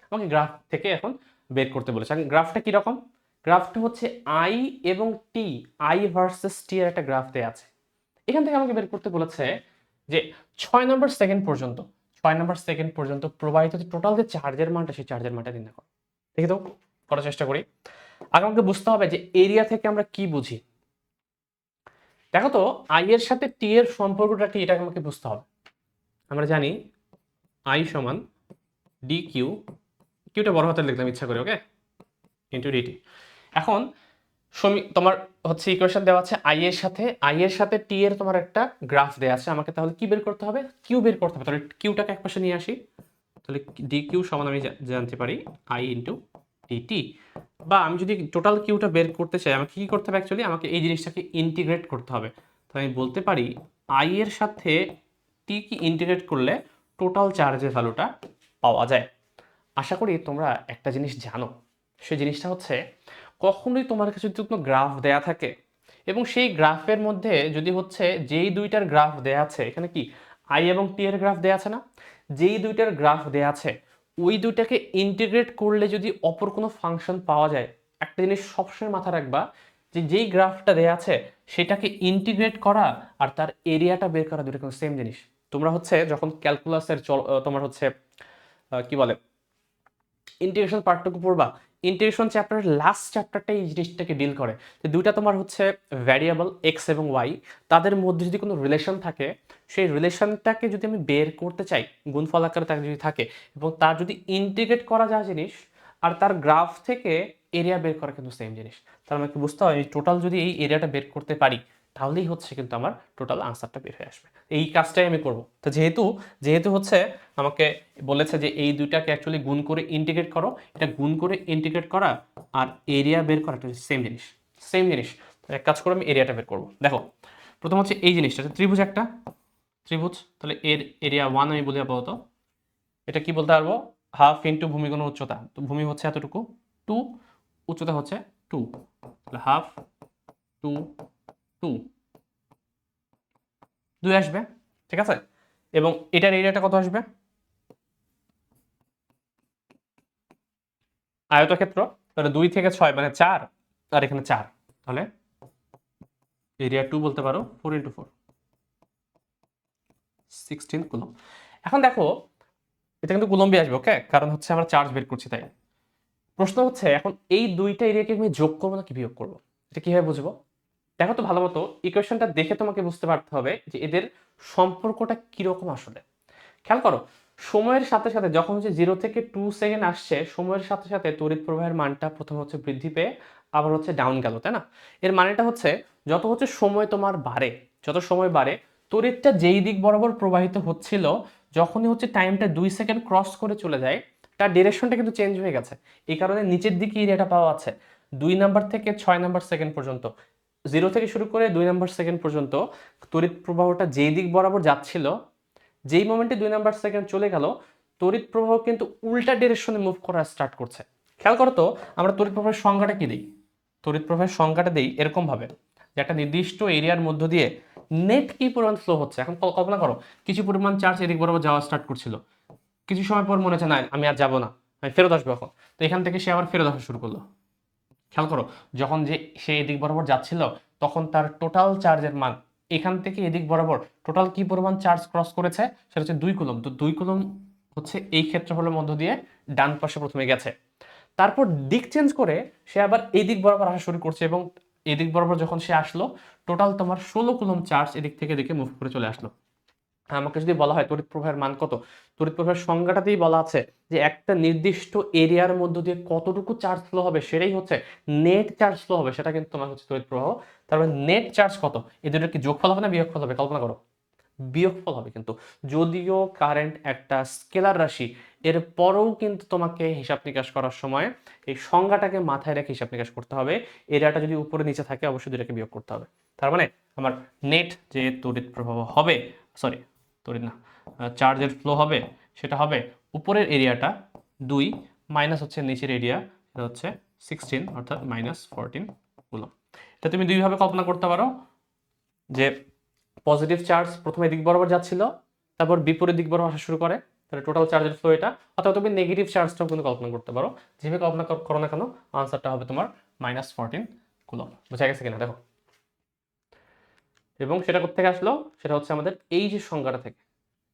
আমাকে গ্রাফ থেকে এখন বের করতে বলেছে। গ্রাফটা কিরকম? গ্রাফটা হচ্ছে আই এবং টি, আই ভার্সেস টি এর একটা গ্রাফ দেয়া আছে। এখান থেকে আমাকে বের করতে বলেছে যে 6 নম্বর সেকেন্ড পর্যন্ত, 6 নম্বর সেকেন্ড পর্যন্ত প্রবাহিত টোটাল যে চার্জের মানটা, সেই চার্জের মানটা নির্ণয় করো। দেখি তো, করার চেষ্টা করি। আগে আমাকে বুঝতে হবে যে এরিয়া থেকে আমরা কি বুঝি। দেখো তো, আই এর সাথে টি এর সম্পর্কটা কি, এটা আমাকে বুঝতে হবে। আমরা জানি আই সমান ডি কিউ, কিউটা বড় হাতে লিখলাম ইচ্ছা করে, ওকে, ইন্টু ডিটি। এখন তোমার হচ্ছে ইকুয়েশন দেওয়া আছে আই এর সাথে টি এর তোমার একটা গ্রাফ দেওয়া আছে, আমাকে তাহলে কি বের করতে হবে? কিউ বের করতে হবে। তাহলে কিউটাকে একপাশে নিয়ে আসি, তাহলে ডি কিউ সমান আমি জানতে পারি আই ইন্টু ডিটি। বা আমি যদি টোটাল কিউটা বের করতে চাই আমাকে কি করতে হবে? অ্যাকচুয়ালি আমাকে এই জিনিসটাকে ইন্টিগ্রেট করতে হবে। তো আমি বলতে পারি আই এর সাথে টি কি ইন্টিগ্রেট করলে টোটাল চার্জের ভ্যালুটা পাওয়া যায়। আশা করি তোমরা একটা জিনিস জানো, সেই জিনিসটা হচ্ছে কখনোই তোমার কাছে যদি কোনো গ্রাফ দেয়া থাকে এবং সেই গ্রাফের মধ্যে যদি হচ্ছে যেই দুইটার গ্রাফ দেয়া আছে, এখানে কি আই এবং টি এর গ্রাফ দেয়া আছে না, যেই দুইটার গ্রাফ দেয়া আছে ওই দুইটাকে ইন্টিগ্রেট করলে যদি অপর কোনো ফাংশন পাওয়া যায়, একটা জিনিস সবসময় মাথা রাখবা যে যেই গ্রাফটা দেয়া আছে সেটাকে ইন্টিগ্রেট করা আর তার এরিয়াটা বের করা দুটো কিন্তু সেম জিনিস। তোমরা হচ্ছে যখন ক্যালকুলাসের তোমার হচ্ছে কি বলে ইন্টিগ্রেশন পার্টটুকু পড়বা, ইন্টিগ্রেশন চ্যাপ্টারের লাস্ট চ্যাপ্টারটা এই জিনিসটাকে ডিল করে যে দুইটা তোমার হচ্ছে ভ্যারিয়েবল এক্স এবং ওয়াই, তাদের মধ্যে যদি কোনো রিলেশন থাকে, সেই রিলেশনটাকে যদি আমি বের করতে চাই গুণফল আকারে তাকে যদি থাকে এবং তার যদি ইন্টিগ্রেট করা যায় জিনিস আর তার গ্রাফ থেকে এরিয়া বের করা কিন্তু সেম জিনিস। তাহলে আমাকে বুঝতে হয় টোটাল যদি এই এরিয়াটা বের করতে পারি তাহলেই হচ্ছে কিন্তু আমার টোটাল আনসারটা বের হয়ে আসবে। এই কাজটাই আমি করব। তো যেহেতু যেহেতু হচ্ছে আমাকে বলেছে যে এই দুইটাকে অ্যাকচুয়ালি গুণ করে ইন্টিগ্রেট করো, এটা গুণ করে ইন্টিগ্রেট করা আর এরিয়া বের করা এটা সেম জিনিস, সেম জিনিস। এক কাজ করে আমি এরিয়াটা বের করব। দেখো প্রথম হচ্ছে এই জিনিসটা ত্রিভুজ, একটা ত্রিভুজ, তাহলে এর এরিয়া 1 আমি বলি আপাতত। এটা কি বলতে পারবো? হাফ ইন্টু ভূমিগুণ উচ্চতা, তো ভূমি হচ্ছে এতটুকু 2, উচ্চতা হচ্ছে 2, তাহলে হাফ 2 2 2 আসবে, ঠিক আছে। এবং এটার এরিয়াটা কত আসবে? আয়তক্ষেত্র, তাহলে 2 থেকে 6 মানে 4, আর এখানে 4, তাহলে এরিয়া 2 বলতে পারো 4 ইন্টু 4, 16 কুলম। এখন দেখো এটা কিন্তু কুলম্বই আসবে, ওকে, কারণ হচ্ছে আমরা চার্জ বের করছি তাই। প্রশ্ন হচ্ছে এখন এই দুইটা এরিয়াকে আমি যোগ করবো নাকি বিয়োগ করবো, এটা কিভাবে বুঝবো? দেখো তো ভালো মতো ইকুয়েশনটা দেখে তোমাকে বুঝতে পারতে হবে যে এদের সম্পর্কটা কিরকম আসলে। খেয়াল করো, সময়ের সাথে সাথে যখন হচ্ছে 0 থেকে 2 সেকেন্ড আসছে, সময়ের সাথে সাথে তড়িৎ প্রবাহের মানটা প্রথমে হচ্ছে বৃদ্ধি পেয়ে আবার হচ্ছে ডাউন গেল, তাই না? এর মানেটা হচ্ছে যত হচ্ছে সময় তোমার বাড়ে, যত সময় বাড়ে তড়িৎটা যেই দিক বরাবর প্রবাহিত হচ্ছিল, যখনই হচ্ছে টাইমটা 2 সেকেন্ড ক্রস করে চলে যায় তার ডিরেকশনটা কিন্তু চেঞ্জ হয়ে গেছে। এই কারণে নিচের দিকে এরিয়াটা পাওয়া আছে 2 নাম্বার থেকে 6 নাম্বার সেকেন্ড পর্যন্ত, 0 থেকে শুরু করে 2 নাম্বার সেকেন্ড পর্যন্ত তড়িৎ প্রবাহটা যেই দিক বরাবর যাচ্ছিল, যেই মোমেন্টে 2 নাম্বার সেকেন্ড চলে গেল তড়িৎ প্রবাহ কিন্তু উল্টা ডিরেকশনে মুভ করা স্টার্ট করছে। খেয়াল করো তো, আমরা তড়িৎ প্রবাহের সংজ্ঞাটা কি দিই? তড়িৎ প্রবাহের সংজ্ঞাটা দিই এরকম ভাবে যে একটা নির্দিষ্ট এরিয়ার মধ্য দিয়ে নেট কি পরিমাণ ফ্লো হচ্ছে। এখন কল্পনা করো কিছু পরিমাণ চার্জ এদিক বরাবর যাওয়া স্টার্ট করছিল, কিছু সময় পর মনে হচ্ছে না আমি আর যাবো না, আমি ফেরত আসবো এখন, তো এখান থেকে সে আবার ফেরত আসা শুরু করলো। খেয়াল করো যখন যে সে এদিক বরাবর যাচ্ছিল তখন তার টোটাল চার্জের মান এখান থেকে এদিক বরাবর টোটাল কি পরিমাণ চার্জ ক্রস করেছে সেটা হচ্ছে 2 কুলম। তো 2 কুলম হচ্ছে এই ক্ষেত্রফলের মধ্য দিয়ে ডান পাশে প্রথমে গেছে, তারপর দিক চেঞ্জ করে সে আবার এই দিক বরাবর আসা শুরু করছে এবং এদিক বরাবর যখন সে আসলো টোটাল তোমার 16 কুলম চার্জ এদিক থেকে এদিকে মুভ করে চলে আসলো। আমাকে যদি বলা হয় তড়িৎ প্রবাহের মান কত, তড়িৎ প্রবাহের সংজ্ঞাটাতেই বলা আছে যে একটা নির্দিষ্ট এরিয়ার মধ্য দিয়ে কতটুকু চার্জ ফ্লো হবে সেটাই হচ্ছে নেট চার্জ ফ্লো হবে, সেটা কিন্তু তোমার হচ্ছে তড়িৎ প্রবাহ। তারপরে নেট চার্জ কত, এই দুটোর কি যোগফল হবে না বিয়োগফল হবে, কল্পনা করো বিয়োগফল হবে। কিন্তু যদিও কারেন্ট একটা স্কেলার রাশি, এরপরেও কিন্তু তোমাকে হিসাব নিকাশ করার সময় এই সংজ্ঞাটাকে মাথায় রেখে হিসাব নিকাশ করতে হবে। এরিয়াটা যদি উপরে নিচে থাকে অবশ্যই দুটাকে বিয়োগ করতে হবে। তার মানে আমার নেট যে তড়িৎ প্রবাহ হবে, সরি তড়িৎ না, চার্জের ফ্লো হবে, সেটা হবে উপরের এরিয়াটা 2 মাইনাস হচ্ছে নিচের এরিয়া, এটা হচ্ছে 16 অর্থাৎ -14 কুলম্ব। এটা তুমি দুইভাবে কল্পনা করতে পারো, যে পজিটিভ চার্জ প্রথমে দিক বরাবর যাচ্ছিল, তারপর বিপরীত দিক বরাবর আসা শুরু করে, তাহলে টোটাল চার্জের ফ্লো এটা। অথবা তুমি নেগেটিভ চার্জটাও কিন্তু কল্পনা করতে পারো, যেভাবে কল্পনা করো না কেন আনসারটা হবে তোমার -14 কুলম্ব। বোঝা গেছে কিনা দেখো। এবং সেটা কোথা থেকে আসলো, সেটা হচ্ছে আমাদের এই যে সংজ্ঞাটা থেকে,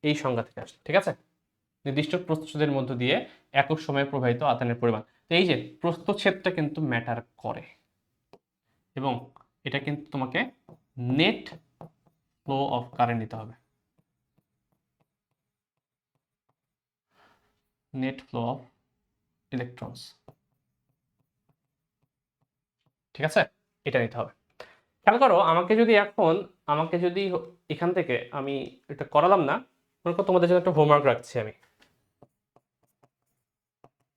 এই সংজ্ঞা থেকে আসলো, ঠিক আছে। নির্দিষ্ট প্রস্থচ্ছেদের মধ্য দিয়ে একক সময়ে প্রবাহিত আধানের পরিমাণ। তো এই যে প্রস্থচ্ছেদটা কিন্তু ম্যাটার করে, এবং এটা কিন্তু তোমাকে নেট ফ্লো অফ কারেন্ট দিতে হবে, নেট ফ্লো অফ ইলেকট্রনস, ঠিক আছে, এটা নিতে হবে। খেয়াল করো, আমাকে যদি এখান থেকে আমি এটা করালাম না, মনে করো তোমাদের জন্য একটা হোমওয়ার্ক রাখছি আমি।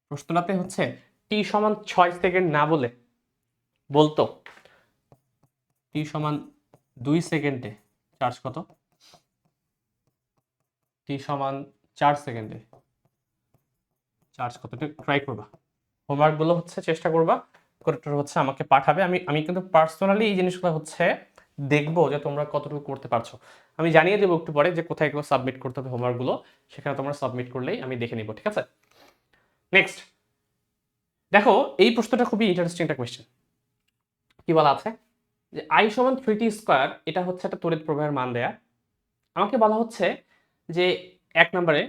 প্রশ্নটাতে হচ্ছে টি সমান 6 সেকেন্ড না বলে বলতো টি সমান 2 সেকেন্ডে চার্জ কত, টি সমান 4 সেকেন্ডে চার্জ কত, একটু ট্রাই করবা। হোমওয়ার্ক গুলো হচ্ছে চেষ্টা করবা, করেক্টর হচ্ছে আমাকে পাঠাবে। আমি আমি কিন্তু পার্সোনালি এই জিনিসগুলো হচ্ছে দেখবো যে তোমরা কতটুকু করতে পারছো। আমি জানিয়ে দেবো একটু পরে যে কোথায় এগুলো সাবমিট করতে হবে হোমওয়ার্ক গুলো, সেখানে তোমরা সাবমিট করলেই আমি দেখে নিব, ঠিক আছে। নেক্সট দেখো, এই প্রশ্নটা খুবই ইন্টারেস্টিং একটা কোয়েশ্চেন। কি বলা আছে যে I সমান 3t স্কয়ার, এটা হচ্ছে একটা তড়িৎ প্রবাহের মান দেয়া। আমাকে বলা হচ্ছে যে এক নম্বরে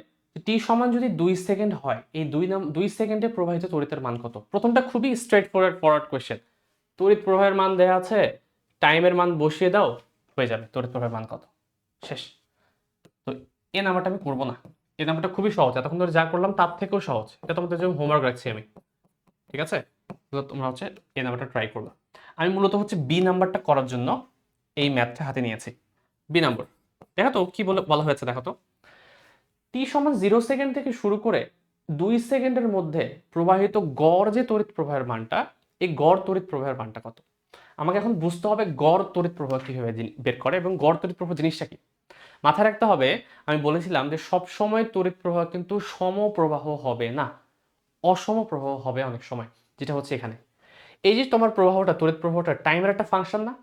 টি সমান যদি 2 সেকেন্ড হয়, এই 2 সেকেন্ডে প্রবাহিত তড়িতের মান কত। প্রথমটা খুবই স্ট্রেট ফরওয়ার্ড কোয়েশ্চেন, তড়িৎ প্রবাহের মান দেয়া আছে, টাইমের মান বসিয়ে দাও, হয়ে যাবে তড়িৎ প্রবাহের মান কত, শেষ। তো এই নাম্বারটা আমি করবো না, এই নাম্বারটা খুবই সহজ, এতক্ষণ ধরে যা করলাম তার থেকেও সহজ, এটা তোমাদের জন্য হোমওয়ার্ক রাখছি আমি, ঠিক আছে। তো তোমরা হচ্ছে এই নাম্বারটা ট্রাই করবে। আমি মূলত হচ্ছে বি নাম্বারটা করার জন্য এই ম্যাথটা হাতে নিয়েছি। বি নাম্বার দেখো তো কি বলা হয়েছে, দেখো তো টি সমান 0 সেকেন্ড থেকে শুরু করে 2 সেকেন্ডের মধ্যে প্রবাহিত গড় যে তড়িৎ প্রবাহের মানটা, এই গড় তড়িৎ প্রবাহের মানটা কত। আমাকে এখন বুঝতে হবে গড় তড়িৎ প্রবাহ কিভাবে বের করে এবং গড় তড়িৎ প্রবাহ জিনিসটা কি। মাথায় রাখতে হবে, আমি বলেছিলাম যে সব সময় তড়িৎ প্রবাহ কিন্তু সমপ্রবাহ হবে না, অসম প্রবাহ হবে অনেক সময়, যেটা হচ্ছে এখানে। এই যে তোমার প্রবাহটা, তড়িৎ প্রবাহটা টাইমের একটা ফাংশন না,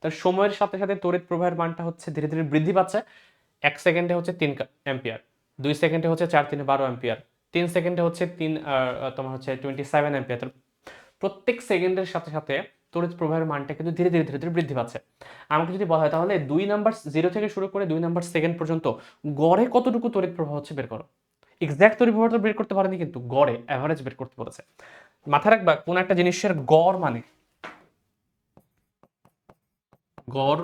তার সময়ের সাথে সাথে তড়িৎ প্রবাহের মানটা হচ্ছে ধীরে ধীরে বৃদ্ধি পাচ্ছে। 1 সেকেন্ডে হচ্ছে 3 অ্যাম্পিয়ার, 2 সেকেন্ডে হচ্ছে 4 3 12 অ্যাম্পিয়ার, 3 সেকেন্ডে হচ্ছে তোমার হচ্ছে 27 অ্যাম্পিয়ার। প্রত্যেক সেকেন্ডের সাথে সাথে তড়িৎ প্রবাহের মানটা কিন্তু ধীরে ধীরে ধীরে ধীরে বৃদ্ধি পাচ্ছে। আমাকে যদি বলা হয় তাহলে 2 নাম্বার 0 থেকে শুরু করে 2 নাম্বার সেকেন্ড পর্যন্ত গড়ে কতটুকু তড়িৎ প্রবাহ হচ্ছে বের করো। এক্সাক্ট তড়িৎ প্রবাহ তো বের করতে পারেনি, কিন্তু গড়ে অ্যাভারেজ বের করতে বলেছে। মাথায় রাখবা, কোন একটা জিনিসের গড় মানে গড়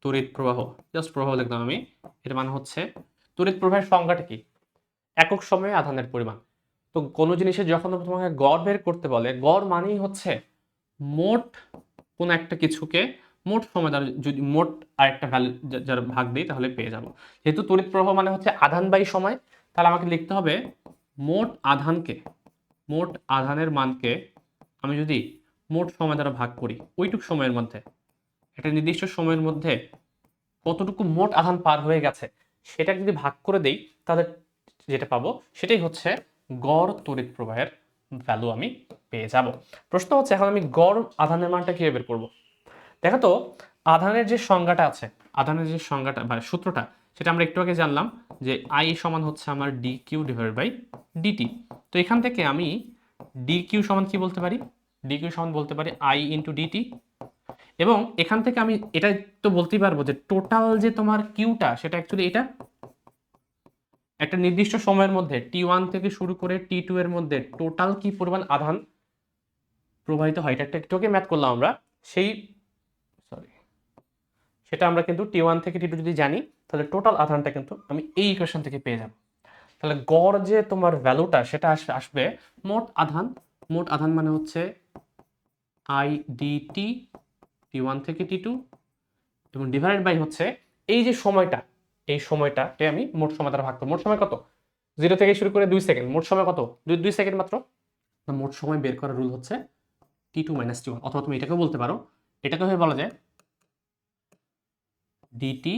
তড়িৎ প্রবাহ, জাস্ট প্রবাহ লিখলাম আমি, এর মানে হচ্ছে তড়িৎ প্রবাহের সংজ্ঞাটা কি, একক সময়ে আধানের পরিমাণ। তো কোনো জিনিসের যখন তোমাকে গড় বের করতে বলে, গড় মানেই হচ্ছে মোট কোন একটা কিছুকে মোট সময় দ্বারা যদি মোট আরেকটা ভ্যালু যার ভাগ দিই তাহলে পেয়ে যাব। যেহেতু তড়িৎ প্রবাহ মানে হচ্ছে আধান বাই সময়, তাহলে আমাকে লিখতে হবে মোট আধানকে, মোট আধানের মানকে আমি যদি মোট সময় দ্বারা ভাগ করি, ওইটুক সময়ের মধ্যে, একটা নির্দিষ্ট সময়ের মধ্যে কতটুকু মোট আধান পার হয়ে গেছে সেটা যদি ভাগ করে দেই, তাহলে যেটা পাবো সেটাই হচ্ছে গড় তড়িৎ প্রবাহের ভ্যালু আমি পেয়ে যাব। প্রশ্ন হচ্ছে এখন আমি গড় আধানের মানটা কিভাবে বের করব। দেখো তো, আধানের যে সংজ্ঞাটা আছে, আধানের যে সংজ্ঞাটা মানে সূত্রটা, সেটা আমরা একটু আগে জানলাম যে আই সমান হচ্ছে আমার D Q divide by DT. তো এখান থেকে আমি ডি কিউ সমান কি বলতে পারি, ডি কিউ সমান বলতে পারি আই ইন্টু ডিটি। এবং এখান থেকে আমি এটা তো বলতেই পারবো যে টোটাল যে তোমার কিউটা, সেটা অ্যাকচুয়ালি এটা একটা নির্দিষ্ট সময়ের মধ্যে T1 থেকে শুরু করে T2 এর মধ্যে টোটাল কি পরিমাণ আধান প্রবাহিত হয়, এটা একটু আগে ম্যাথ করলাম আমরা। সেই সেটা আমরা কিন্তু T1 থেকে T2 যদি জানি, তাহলে টোটাল আধানটা কিন্তু আমি এই ইকুয়েশন থেকে পেয়ে যাব। তাহলে গড় যে তোমার ভ্যালুটা সেটা আসবে মোট আধান। মোট আধান মানে হচ্ছে আই ডিটি T1 থেকে T2 এবং ডিভাইডেড বাই হচ্ছে এই যে সময়টা, এই সময়টাকে আমি মোট সময় দ্বারা ভাগ করব। মোট সময় কত? 0 থেকে শুরু করে 2 সেকেন্ড। মোট সময় কত? 2 সেকেন্ড মাত্র। মোট সময় বের করার রুল হচ্ছে T2 - T1, অথবা তুমি এটাকেও বলতে পারো, এটাকে হয়ে বলা যায় ডিটি,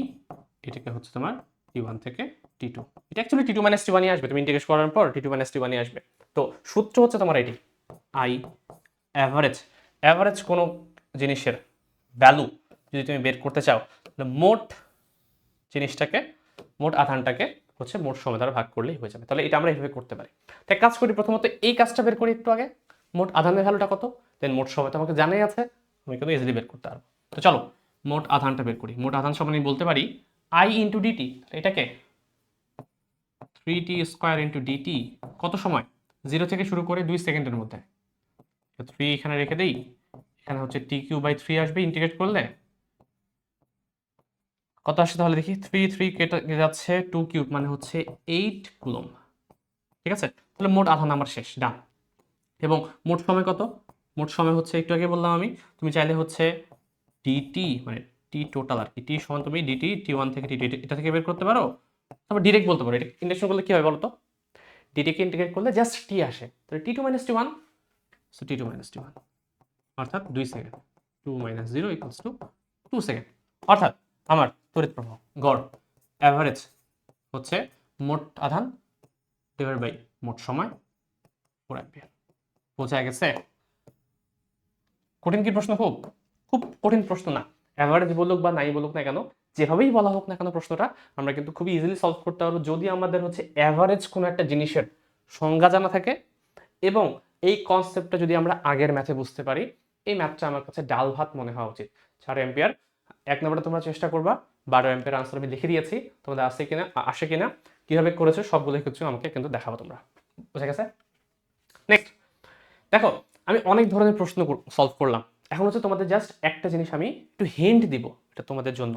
এটাকে হচ্ছে তোমার T1 থেকে T2। এটা অ্যাকচুয়ালি T2 - T1 আসবে, তুমি ইন্টিগ্রেট করার পর T2 - T1 আসবে। তো সূত্র হচ্ছে তোমার এটি, আই অ্যাভারেজ। অ্যাভারেজ কোনো জিনিসের ভ্যালু যদি তুমি বের করতে চাও, তাহলে মোট জিনিসটাকে, মোট আধানটাকে হচ্ছে মোট সময় দ্বারা ভাগ করলেই হয়ে যাবে। তাহলে এটা আমরা এইভাবে করতে পারি। তাই কাজ করি, প্রথমত এই কাজটা বের করি একটু আগে, মোট আধানের ভ্যালুটা কত, দেন মোট সময় তো আমাকে জানাই আছে, আমি কিন্তু ইজিলি বের করতে পারবো। তো চলো মোট আধানটা বের করি। মোট আধান সমান আমি বলতে পারি আই ইন্টু ডিটি, এটাকে 3t স্কোয়ার ইন্টু ডিটি, কত সময়? 0 থেকে শুরু করে 2 সেকেন্ডের মধ্যে। 3 এখানে রেখে দেই, এখানে হচ্ছে t³/3 আসবে ইন্টিগ্রেট করলে, কত আসছে তাহলে দেখি, 3 কেটে যাচ্ছে, 2³ মানে হচ্ছে 8 কুলম্ব। ঠিক আছে, তাহলে মোট আধান আমার শেষ, ডান। এবং মোট সময় কত? মোট সময় হচ্ছে একটু আগে বললাম আমি, তুমি চাইলে হচ্ছে ডিটি মানে টি টোটাল আর কি, টি সমান তুমি ডিটি T1 থেকে T2 এটা থেকে বের করতে পারো, তারপর ডিরেক্ট বলতে পারো। এটা ইন্টিগ্রেশন করলে কি হয় বলো তো, ডিটিকে ইন্টিগ্রেট করলে জাস্ট টি আসে, তাহলে T2 - T1, so T2 - T1 অর্থাৎ 2 সেকেন্ড। 2 - 0 = 2 সেকেন্ড। অর্থাৎ আমার তড়িৎ প্রবাহ গড় অ্যাভারেজ হচ্ছে মোট আধান ডিভাইড বাই মোট সময় 4 অ্যাম্পিয়ার। বোঝা গেছে? কঠিন কি প্রশ্ন? খুব খুব কঠিন প্রশ্ন না। অ্যাভারেজ বলুক বা নাই বলুক না কেন, যেভাবেই বলা হোক না কেন প্রশ্নটা, আমরা কিন্তু খুবই ইজিলি সলভ করতে পারবো যদি আমাদের হচ্ছে অ্যাভারেজ কোনো একটা জিনিসের সংজ্ঞা জানা থাকে, এবং এই কনসেপ্টটা যদি আমরা আগের ম্যাথে বুঝতে পারি। এই ম্যাথটা আমার কাছে ডাল ভাত মনে হওয়া উচিত। 4 অ্যাম্পিয়ার, 1 নম্বরে তোমরা চেষ্টা করবা, 12 অ্যাম্পিয়ার আনসার আমি লিখে দিয়েছি, তোমাদের আসে কিনা, কিভাবে করেছো সবগুলো কিছু আমাকে কিন্তু দেখাবো তোমরা। বুঝা গেছে? নেক্সট দেখো, আমি অনেক ধরনের প্রশ্ন সলভ করলাম। এখন হচ্ছে তোমাদের জাস্ট একটা জিনিস আমি একটু হিন্ট দিব, এটা তোমাদের জন্য।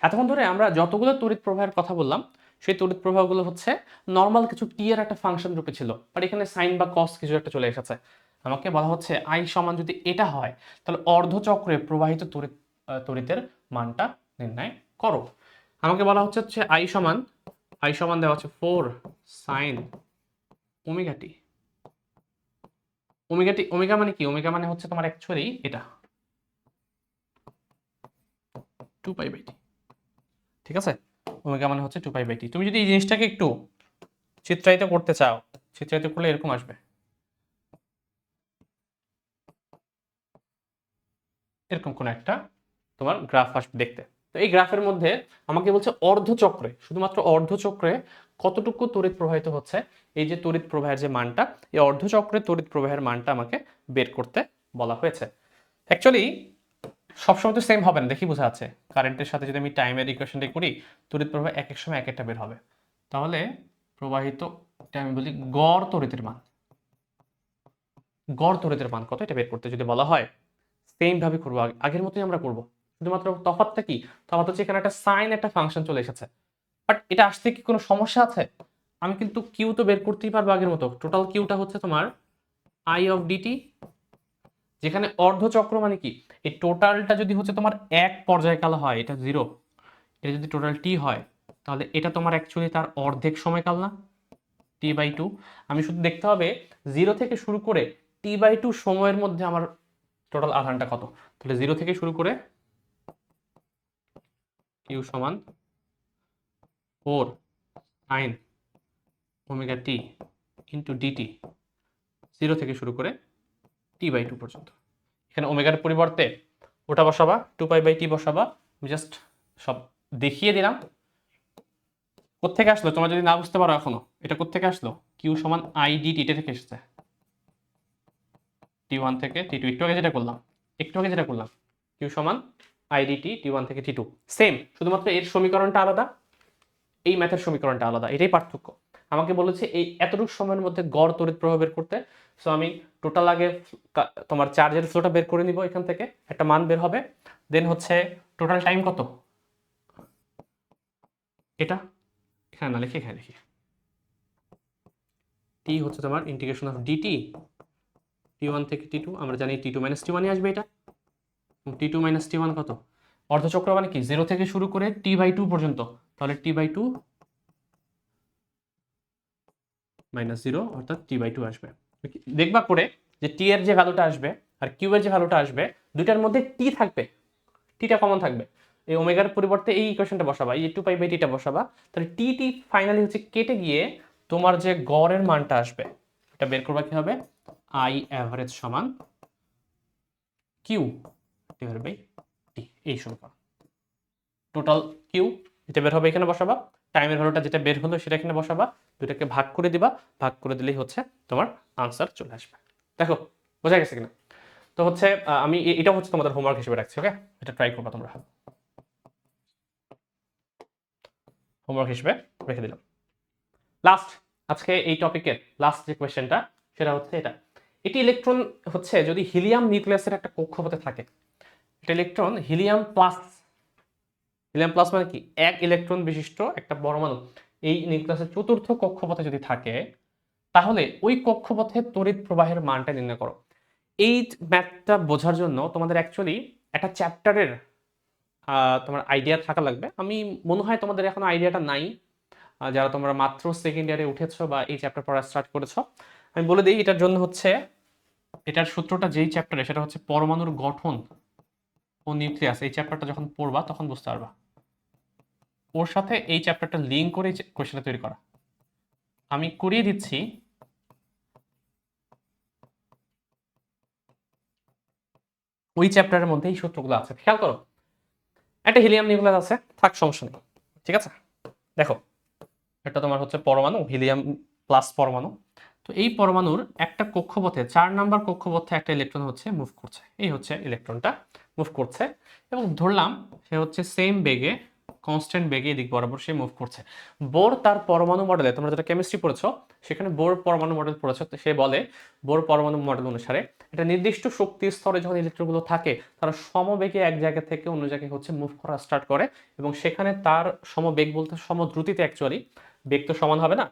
এতক্ষণ ধরে আমরা যতগুলো তড়িৎ প্রবাহের কথা বললাম, সেই তড়িৎ প্রবাহগুলো হচ্ছে নর্মাল কিছু টি এর একটা ফাংশন রূপে ছিল, বাট এখানে সাইন বা কস কিছু একটা চলে এসেছে। আমাকে বলা হচ্ছে আই সমান যদি এটা হয়, তাহলে অর্ধচক্রে প্রবাহিত তড়িতের মানটা নির্ণয় করো। আমাকে বলা হচ্ছে আই সমান দেওয়া হচ্ছে 4 সাইন ওমেগা টি। ওমেগা মানে কি? ওমেগা মানে হচ্ছে তোমার অ্যাকচুয়ালি এটা 2π/t। ঠিক আছে, ওমেগা মানে হচ্ছে 2π/t। তুমি যদি এই জিনিসটাকে একটু চিত্রায়িত করতে চাও, চিত্রায়িত করলে এরকম আসবে, এরকম কোন একটা তোমার গ্রাফ আসবে দেখতে। তো এই গ্রাফের মধ্যে আমাকে বলছে অর্ধচক্রে, শুধুমাত্র অর্ধচক্রে কতটুকু তড়িৎ প্রবাহিত হচ্ছে, এই যে তড়িৎ প্রবাহের যে মানটা, এই অর্ধচক্রে তড়িৎ প্রবাহের মানটা আমাকে বের করতে বলা হয়েছে। অ্যাকচুয়ালি সবসময় তো সেম হবে না, দেখি বোঝা যাচ্ছে। কারেন্টের সাথে যদি আমি টাইমের ইকুয়েশনটা করি, তড়িৎ প্রবাহ এক এক সময় এক একটা বের হবে। তাহলে প্রবাহিত, এটা আমি বলি গড় তড়িতের মান, গড় তড়িতের মান কত এটা বের করতে যদি বলা হয়, সেম ভাবে করবো, আগের মতোই আমরা করব। শুধুমাত্র তফাৎটা কি? তফাৎ হচ্ছে এখানে একটা সাইন একটা ফাংশন চলে এসেছে, বাট এটা আসতে কি কোনো সমস্যা আছে? আমি কিন্তু কিউ তো বের করতেই পারবো আগের মতো। টোটাল কিউটা হচ্ছে তোমার আই অফ ডিটি, যেখানে অর্ধচক্র মানে কি, এই টোটালটা যদি হচ্ছে তোমার এক পর্যায়কাল হয়, এটা 0, এটা যদি টোটাল টি হয়, তাহলে এটা তোমার অ্যাকচুয়ালি তার অর্ধেক সময়কাল না, t/2। আমি শুধু দেখতে হবে 0 থেকে শুরু করে t/2 সময়ের মধ্যে আমার টোটাল আধানটা কত। তাহলে 0 থেকে শুরু করে কিউ সমান 4 sine omega t into DT, 0 থেকে শুরু করে t/2 পর্যন্ত। এখানে ওমেগার পরিবর্তে ওটা বসাবা, 2π/t বসাবা। আমি জাস্ট সব দেখিয়ে দিলাম। কোত্থেকে আসলো তোমরা যদি না বুঝতে পারো এখনো, এটা কোত্থেকে আসলো? কিউ সমান আই ডিটি, এটা থেকে এসেছে, T1 থেকে T2। একটু আগে যেটা করলাম, কিউ সমান আই ডিটি T1 থেকে T2, সেম, শুধুমাত্র এর সমীকরণটা আলাদা, এই ম্যাথের সমীকরণটা আলাদা, এটাই পার্থক্য। আমাকে বলেছে এই এতটুকু সময়ের মধ্যে গড় তড়িৎ প্রবাহ বের করতে। সো আমি টোটাল আগে তোমার চার্জের ফ্লোটা বের করে নিব, এখান থেকে একটা মান বের হবে, দেন হচ্ছে টোটাল টাইম কত? এটা এখানে না লিখে এখানে লিখি, টি হচ্ছে তোমার ইন্টিগ্রেশন অফ ডিটি টি1 থেকে টি2, আমরা জানি টি2 মাইনাস টি1 আসবে এটা। টি2 মাইনাস টি1 কত? অর্ধচক্র মানে কি 0 থেকে শুরু করে টি/2 পর্যন্ত, তাহলে টি/2 মাইনাস 0 অর্থাৎ টি/2 আসবে। দেখবা করে যে টি এর যে ভ্যালুটা আসবে আর কিউ এর যে ভ্যালুটা আসবে দুইটার মধ্যে টি থাকবে, টিটা কমন থাকবে। এই ওমেগার পরিবর্তে এই ইকুয়েশনটা বসাবা, এই 2π/tটা বসাবা, তাহলে টি ফাইনালি হচ্ছে কেটে গিয়ে তোমার যে গড়ের মানটা আসবে এটা বের করবা কি হবে, আই অ্যাভারেজ সমান কিউ ডিভাইডেড বাই টি, এই সমীকরণ। টোটাল কিউ যেটা বের হবে এখানে বসাবা, টাইমের ভ্যালুটা যেটা বের হলো সেটা এখানে বসাবা, দুটাকে ভাগ করে দিবা, ভাগ করে দিলেই হচ্ছে তোমার আনসার চলে আসবে। দেখো বোঝা গেছে কিনা? তো হচ্ছে আমি এটা হচ্ছে তোমাদের হোমওয়ার্ক হিসেবে রাখছি, ওকে? এটা ট্রাই করবা তোমরা, হোমওয়ার্ক হিসেবে রেখে দিলাম। লাস্ট আজকে এই টপিকের লাস্ট যে কোয়েশ্চেনটা সেটা হচ্ছে এটা, এটি ইলেকট্রন হচ্ছে যদি হিলিয়াম নিউক্লিয়াসের একটা কক্ষপথে থাকে, এটা ইলেকট্রন হিলিয়াম প্লাস মানে কি, এক ইলেকট্রন বিশিষ্ট একটা পরমাণু এই নিউক্লিয়াসের চতুর্থ কক্ষপথে যদি থাকে, তাহলে ওই কক্ষপথে তড়িৎ প্রবাহের মানটা নির্ণয় করো। এই ম্যাথটা বোঝার জন্য তোমাদের অ্যাকচুয়ালি একটা চ্যাপ্টারের তোমার আইডিয়া থাকা লাগবে। আমি মনে হয় তোমাদের এখনো আইডিয়াটা নাই, যারা তোমরা মাত্র সেকেন্ড ইয়ারে উঠেছো বা এই চ্যাপ্টার পড়া স্টার্ট করেছো। আমি বলে দিই এটার জন্য হচ্ছে, এটার সূত্রটা যেই চ্যাপ্টারে সেটা হচ্ছে পরমাণুর গঠন ও নিউক্লিয়াস, এই চ্যাপ্টারটা যখন পড়বা তখন বুঝতে পারবা। ওর সাথে এই চ্যাপ্টারটা লিঙ্ক করে কোয়েশ্চেনটা তৈরি করা। আমি করিয়ে দিচ্ছি, ওই চ্যাপ্টারের মধ্যে এই সূত্রগুলো আছে, খেয়াল করো। একটা হিলিয়াম নিউক্লিয়াস আছে, থাক সমস্যা নেই, ঠিক আছে? দেখো এটা তোমার হচ্ছে পরমাণু, হিলিয়াম প্লাস পরমাণু। তো এই পরমাণুর একটা কক্ষপথে 4 নাম্বার কক্ষপথে একটা ইলেকট্রন হচ্ছে মুভ করছে, এই হচ্ছে ইলেকট্রনটা মুভ করছে, এবং ধরলাম সে হচ্ছে সেম বেগে, কনস্ট্যান্ট বেগে এদিক বরাবর সে মুভ করছে। বোর তার পরমাণু মডেলে, তোমরা যেটা কেমিস্ট্রি পড়েছো সেখানে বোর পরমাণু মডেল পড়েছো, সে বলে বোর পরমাণু মডেল অনুসারে একটা নির্দিষ্ট শক্তি স্তরে যখন ইলেকট্রনগুলো থাকে তারা সমবেগে এক জায়গা থেকে অন্য জায়গায় হচ্ছে মুভ করা স্টার্ট করে, এবং সেখানে তার সমবেগ বলতে সমদ্রুতিতে, অ্যাকচুয়ালি বেগ তো সমান হবে না,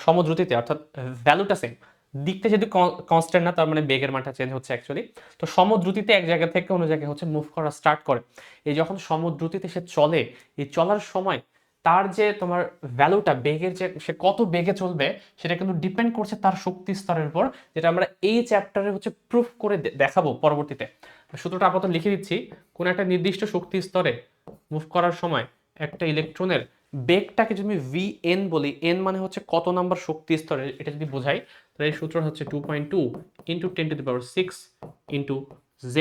সমদ্রুতিতে অর্থাৎ ভ্যালুটা সেম, দিকটা যদি কনস্ট্যান্ট না তার মানে বেগের মানটা চেঞ্জ হচ্ছে অ্যাকচুয়ালি। তো সমদ্রুতিতে এক জায়গা থেকে অন্য জায়গায় হচ্ছে মুভ করা স্টার্ট করে। এই যখন সমদ্রুতিতে সে চলে, এই চলার সময় তার যে তোমার ভ্যালুটা বেগের, যে সে কত বেগে চলবে সেটা কিন্তু ডিপেন্ড করছে তার শক্তি স্তরের উপর, যেটা আমরা এই চ্যাপ্টারে হচ্ছে প্রুফ করে দেখাবো পরবর্তীতে। সূত্রটা আপাতত লিখে দিচ্ছি, কোন একটা নির্দিষ্ট শক্তি স্তরে মুভ করার সময় একটা ইলেকট্রনের বেগটাকে যদি আমি vn বলি, n মানে হচ্ছে কত নাম্বার শক্তি স্তরে, এটা যদি বোঝাই তাহলে এই সূত্র হচ্ছে 2.2 into 10⁶ into z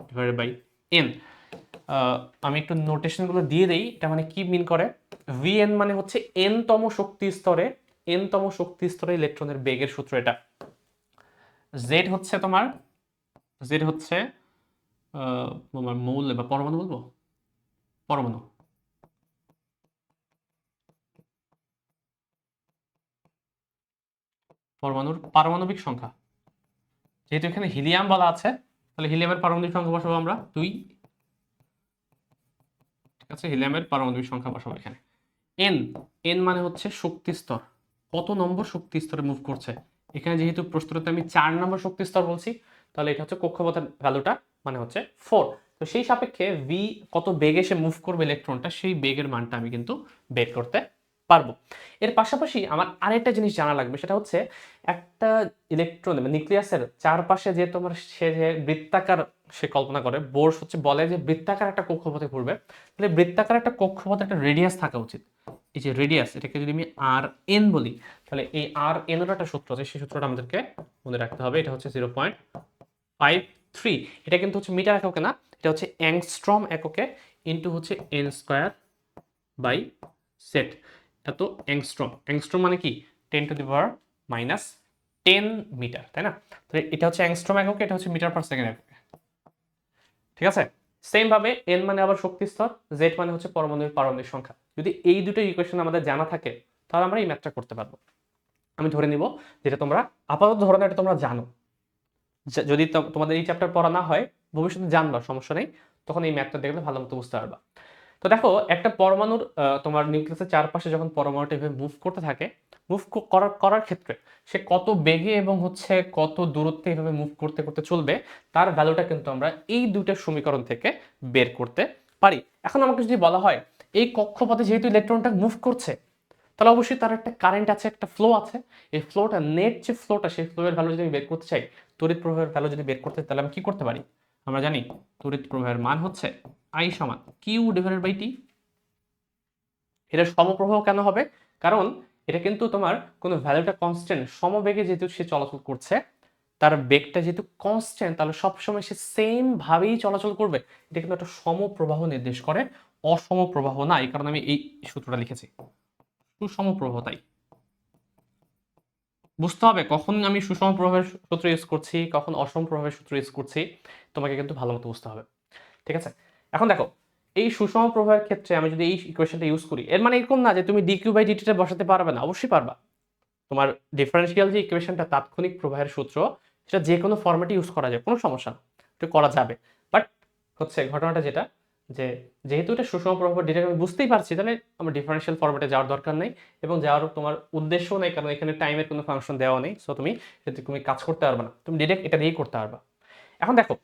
divided by n। আমি একটু নোটেশনগুলো দিয়ে দেই, এটা মানে কি মিন করে। vn মানে হচ্ছে n তম শক্তি স্তরে, n তম শক্তি স্তরে ইলেকট্রনের বেগের সূত্র এটা। z হচ্ছে তোমার, z হচ্ছে তোমার মৌল বা পরমাণু, বলবো পরমাণু, পরমাণুর পারমাণবিক সংখ্যা। যেহেতু এখানে হিলিয়াম বলা আছে তাহলে হিলিয়ামের পারমাণবিক সংখ্যা বসাবো আমরা 2, ঠিক আছে? হিলিয়ামের পারমাণবিক সংখ্যা বসাবো এখানে। এন, এন মানে হচ্ছে শক্তি স্তর, কত নম্বর শক্তি স্তরে মুভ করছে। এখানে যেহেতু প্রশ্নটাতে আমি 4 নম্বর শক্তি স্তর বলছি, তাহলে এটা হচ্ছে কক্ষপথের ভ্যালুটা মানে হচ্ছে 4। তো সেই সাপেক্ষে ভি কত বেগে সে মুভ করবে ইলেকট্রনটা, সেই বেগের মানটা আমি কিন্তু বের করতে পারবো। এর পাশাপাশি আমার আরেকটা জিনিস জানা লাগবে, সেটা হচ্ছে একটা ইলেকট্রন নিউক্লিয়াসের চারপাশে যে তোমার সে যে বৃত্তাকার সে কল্পনা করে, বোর হচ্ছে বলে যে বৃত্তাকার একটা কক্ষপথে ঘুরবে, তাহলে বৃত্তাকার একটা কক্ষপথে একটা রেডিয়াস থাকা উচিত। এই যে রেডিয়াস, এটাকে যদি আমি আর এন বলি, তাহলে এই আর এন এর একটা সূত্র আছে, সেই সূত্রটা আমাদেরকে মনে রাখতে হবে। এটা হচ্ছে 0.53, এটা কিন্তু হচ্ছে মিটার এককে না, এটা হচ্ছে অ্যাংস্ট্রম এককে ইন্টু হচ্ছে এন স্কোয়ার বাই সেট। এত অ্যাংস্ট্রম, অ্যাংস্ট্রম মানে কি 10⁻⁻10 মিটার, তাই না? তো এটা হচ্ছে অ্যাংস্ট্রম এককে, এটা হচ্ছে মিটার পার সেকেন্ড এককে, ঠিক আছে? সেম ভাবে এন মানে আবার শক্তি স্তর, জেড মানে হচ্ছে পরমাণুর পারমাণবিক সংখ্যা। যদি এই দুটো ইকুয়েশন আমাদের জানা থাকে তাহলে আমরা এই ম্যাথটা করতে পারবো। আমি ধরে নিব যেটা তোমরা আপাতত ধরনের এটা তোমরা জানো, যদি তোমাদের এই চ্যাপ্টার পড়া না হয় ভবিষ্যতে জানবা, সমস্যা নেই। তখন এই ম্যাথটা দেখলে ভালো মতো বুঝতে পারবা। তো দেখো একটা পরমাণুর তোমার নিউক্লিয়াসের চারপাশে যখন পরমাণুটা এভাবে মুভ করতে থাকে, মুভ করার করার ক্ষেত্রে সে কত বেগে এবং হচ্ছে কত দূরত্বে এভাবে মুভ করতে করতে চলবে, তার ভ্যালুটা কিন্তু আমরা এই দুইটা সমীকরণ থেকে বের করতে পারি। এখন আমাকে যদি বলা হয় এই কক্ষপথে যেহেতু ইলেকট্রনটা মুভ করছে, তাহলে অবশ্যই তার একটা কারেন্ট আছে, একটা ফ্লো আছে। এই ফ্লোটা, নেট যে ফ্লোটা, সেই ফ্লোয়ের ভ্যালু যদি আমি বের করতে চাই, তড়িৎ প্রবাহের ভ্যালু যদি বের করতে চাই, তাহলে আমি কি করতে পারি? আমরা জানি তড়িৎ প্রবাহের মান হচ্ছে I সমান কিউ ডিভাইডেড বাই টি। এটা সমপ্রবাহ কেন হবে? কারণ এটা কিন্তু তোমার কোনো ভ্যালুটা কনস্ট্যান্ট, সমবেগে যেহেতু সে চলাচল করছে, তার বেগটা যেহেতু কনস্ট্যান্ট, তাহলে সবসময় সে সেম ভাবেই চলাচল করবে। এটা কিন্তু একটা সমপ্রবাহ নির্দেশ করে, অসম প্রবাহ না। এই কারণে আমি এই সূত্রটা লিখেছি, সুষম প্রবাহ। তাই বুঝতে হবে কখন আমি সুষম প্রবাহের সূত্র ইউজ করছি, কখন অসম প্রবাহের সূত্র ইউজ করছি, তোমাকে কিন্তু ভালো মতো বুঝতে হবে। ঠিক আছে? এখন দেখো এই সুষম প্রবাহের ক্ষেত্রে আমি যদি এই ইকুয়েশনটা ইউজ করি, এর মানে এরকম না যে তুমি ডিকিউ বাই ডিটিটা বসাতে পারবে না, অবশ্যই পারবা। তোমার ডিফারেন্সিয়াল যে ইকুয়েশনটা, তাৎক্ষণিক প্রবাহের সূত্র, সেটা যে কোনো ফরম্যাটে ইউজ করা যায়, কোনো সমস্যা না, এটা করা যাবে। বাট হচ্ছে ঘটনাটা যেটা, যে যেহেতু এটা সুষম প্রবাহ ডিরেক্ট আমি বুঝতেই পারছি, তাহলে আমার ডিফারেন্সিয়াল ফরম্যাটে যাওয়ার দরকার নেই, এবং যাওয়ার তোমার উদ্দেশ্যও নেই, কারণ এখানে টাইমের কোনো ফাংশন দেওয়া নেই। সো তুমি কাজ করতে পারবে না, তুমি ডিরেক্ট এটা দিয়েই করতে পারবা। এখন দেখো,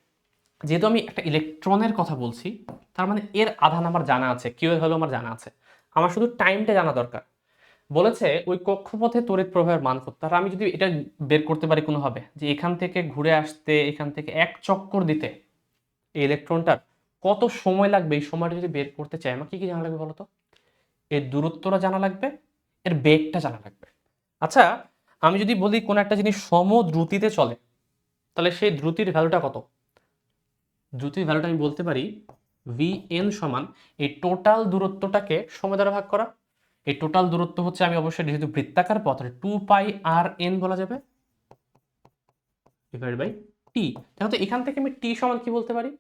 যেহেতু আমি একটা ইলেকট্রনের কথা বলছি, তার মানে এর আধান আমার জানা আছে, কিউ এর ভ্যালু আমার জানা আছে, আমার শুধু টাইমটা জানা দরকার। বলেছে ওই কক্ষপথে তড়িৎ প্রবাহের মান কত। তাহলে আমি যদি এটা বের করতে পারি কোনোভাবে, যে এখান থেকে ঘুরে আসতে, এখান থেকে এক চক্কর দিতে এই ইলেকট্রনটার কত সময় লাগবে, এই সময়টা যদি বের করতে চাই, আমার কি কি জানা লাগবে বলতো? এর দূরত্বটা জানা লাগবে, এর বেগটা জানা লাগবে। আচ্ছা, আমি যদি বলি কোন একটা জিনিস সম দ্রুতিতে চলে, তাহলে সেই দ্রুতির ভ্যালুটা কত? দ্রুতির ভ্যালুটা আমি বলতে পারি vn সমান এই টোটাল দূরত্বটাকে সময় দ্বারা ভাগ করা। এই টোটাল দূরত্ব হচ্ছে, আমি অবশ্যই যেহেতু বৃত্তাকার পথ, 2πrn বলা যাবে ডিভাইড বাই টি। দেখো তো এখান থেকে আমি টি সমান কি বলতে পারি?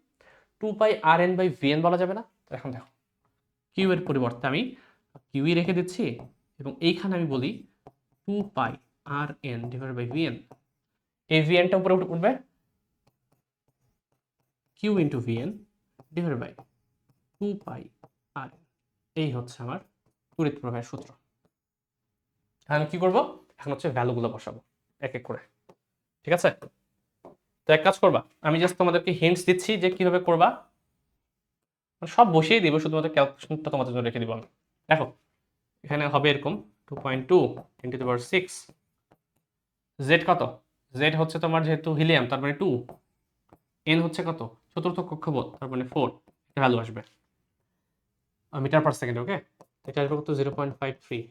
2πrn বাই vn বলা যাবে না? এখন দেখো, কিউ এর পরিবর্তে আমি কিউই রেখে দিচ্ছি, এবং এইখানে আমি বলি 2πrn ডিভাইড বাই vn। এই vnটা উপরে উঠবে Q into vn divide by 2πrn। এই হচ্ছে আমার তড়িৎ প্রবাহের সূত্র। আমি কি করব? এখন হচ্ছে ভ্যালুগুলো বসাবো এক এক করে। ঠিক আছে? তো এক কাজ করবা, আমি জাস্ট তোমাদেরকে হিন্টস দিচ্ছি যে কিভাবে করবা। সব বসিয়ে দিব, শুধুমাত্র ক্যালকুলেশনটা তোমাদের জন্য রেখে দিব আমি। দেখো এখানে হবে এরকম 2.2 × 10⁶। জেড কত? জেড হচ্ছে তোমার যেহেতু হিলিয়াম, তার মানে 2। এন হচ্ছে কত? চতুর্থ কক্ষপথ, তার মানে 4। ভ্যালু আসবে মিটার পার সেকেন্ড। ওকে, এটা আসবে কত? 0.53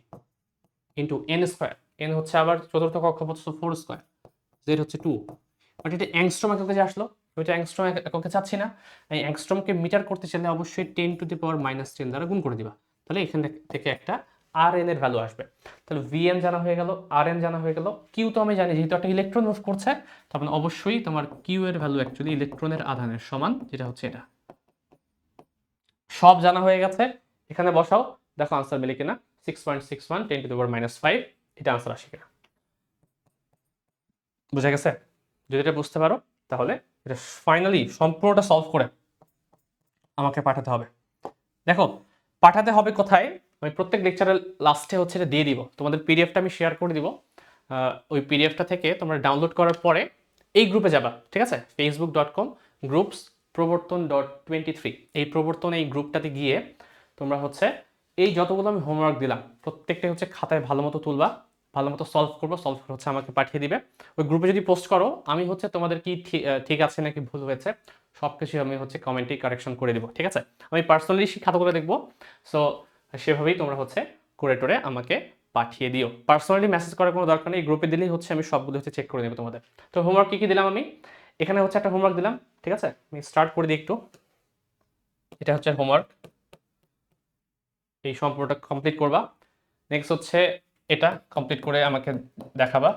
ইন্টু এন স্কোয়ার। এন হচ্ছে আবার চতুর্থ কক্ষপথ, 4 স্কোয়ার। জেড হচ্ছে 2। বাট এটা অ্যাংস্ট্রম এককে যে আসলো, ওইটা অ্যাংস্ট্রম এককে চাচ্ছি না। এই অ্যাংস্ট্রমকে মিটার করতে চাইলে অবশ্যই 10⁻⁻10 দ্বারা গুণ করে দিবা, তাহলে এখান থেকে একটা আর এন এর ভ্যালু আসবে। তাহলে ভিএন জানা হয়ে গেল, আর এন জানা হয়ে গেল, কিউ তো আমি জানি, যেহেতু একটা ইলেকট্রন মুভ করছে, তখন অবশ্যই তোমার কিউ এর ভ্যালু অ্যাকচুয়ালি ইলেকট্রনের আধানের সমান, যেটা হচ্ছে এটা। সব জানা হয়ে গেছে, এখানে বসাও, দেখো আনসার মিলে কিনা। 6.61 10⁻⁻5, এটা আনসার আসে কিনা। বুঝা গেছে? যদি এটা বুঝতে পারো, তাহলে এটা ফাইনালি সম্পূর্ণটা সলভ করে আমাকে পাঠাতে হবে। দেখো পাঠাতে হবে কোথায়, আমি প্রত্যেক লেকচারের লাস্টে হচ্ছে এটা দিয়ে দিব, তোমাদের পিডিএফটা আমি শেয়ার করে দিব। ওই পিডিএফটা থেকে তোমরা ডাউনলোড করার পরে এই গ্রুপে যাবা, ঠিক আছে? facebook.com গ্রুপস প্রবর্তন.23, এই প্রবর্তন এই গ্রুপটাতে গিয়ে তোমরা হচ্ছে এই যতগুলো আমি হোমওয়ার্ক দিলাম প্রত্যেকটা হচ্ছে খাতায় ভালো মতো তুলবা, ভালো মতো সলভ করবো, সলভ করে হচ্ছে আমাকে পাঠিয়ে দিবে। ওই গ্রুপে যদি পোস্ট করো, আমি হচ্ছে তোমাদের কি ঠিক আছে নাকি ভুল হয়েছে সব কিছু আমি হচ্ছে কমেন্টে কারেকশন করে দিব। ঠিক আছে? আমি পার্সোনালি সেই খাতাগুলো দেখবো। সো সেভাবেই তোমরা হচ্ছে করে টোরে আমাকে পাঠিয়ে দিও। পার্সোনালি মেসেজ করার কোনো দরকার নেই, গ্রুপে দিলেই হচ্ছে আমি সবগুলো হচ্ছে চেক করে দেবো তোমাদের। তো হোমওয়ার্ক কি কি দিলাম আমি? এখানে হচ্ছে একটা হোমওয়ার্ক দিলাম, ঠিক আছে? আমি স্টার্ট করে দিই একটু। এটা হচ্ছে হোমওয়ার্ক, এই সম্পূর্ণটা কমপ্লিট করবা। নেক্সট হচ্ছে এটা কমপ্লিট করে আমাকে দেখাবা।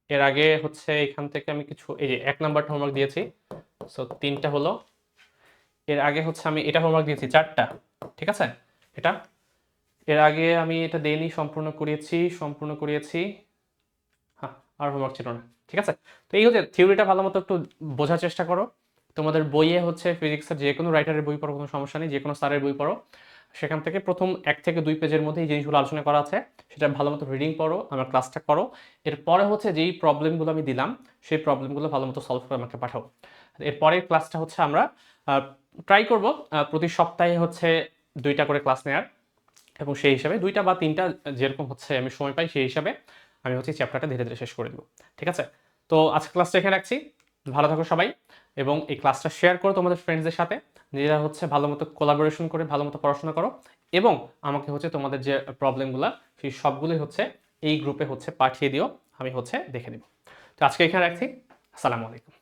এর আগে হচ্ছে এখান থেকে আমি কিছু, এই যে 1 নাম্বারটা হোমওয়ার্ক দিয়েছি, সো 3টা হলো। এর আগে হচ্ছে আমি এটা হোমওয়ার্ক দিয়েছি 4টা, ঠিক আছে? এটা এর আগে আমি এটা দেইনি, সম্পূর্ণ করিয়েছি। হ্যাঁ, আর হোমওয়ার্ক ছিল না। ঠিক আছে? তো এই হচ্ছে থিওরিটা, ভালো মতো একটু বোঝার চেষ্টা করো, তোমাদের বইয়ে হচ্ছে ফিজিক্সের যে কোনো রাইটারের বই পড়ো, কোনো সমস্যা নেই, যে কোনো স্যারের বই পড়ো, সেখান থেকে প্রথম 1 থেকে 2 পেজের মধ্যে এই জিনিসগুলো আলোচনা করা আছে, সেটা ভালো মতো রিডিং পড়ো, আমার ক্লাসটা করো। এরপরে হচ্ছে যেই প্রবলেমগুলো আমি দিলাম সেই প্রবলেমগুলো ভালো মতো সলভ করে আমাকে পাঠাও। এরপরের ক্লাসটা হচ্ছে আমরা ট্রাই করব প্রতি সপ্তাহে হচ্ছে 2টা করে ক্লাস নেওয়ার, এবং সেই হিসাবে 2টা বা 3টা যেরকম হচ্ছে আমি সময় পাই সেই হিসাবে আমি হচ্ছে চ্যাপ্টারটা ধীরে ধীরে শেষ করে দেবো। ঠিক আছে? তো আজকে ক্লাসটা এখানে রাখছি। ভালো থাকো সবাই, এবং এই ক্লাসটা শেয়ার করো তোমাদের ফ্রেন্ডসদের সাথে। নিজেরা হচ্ছে ভালো মতো কোলাবোরেশন করে ভালো মতো পড়াশোনা করো, এবং আমাকে হচ্ছে তোমাদের যে প্রবলেমগুলো সেই সবগুলোই হচ্ছে এই গ্রুপে হচ্ছে পাঠিয়ে দিও, আমি হচ্ছে দেখে দিব। তো আজকে এখানে রাখছি। আসসালামু আলাইকুম।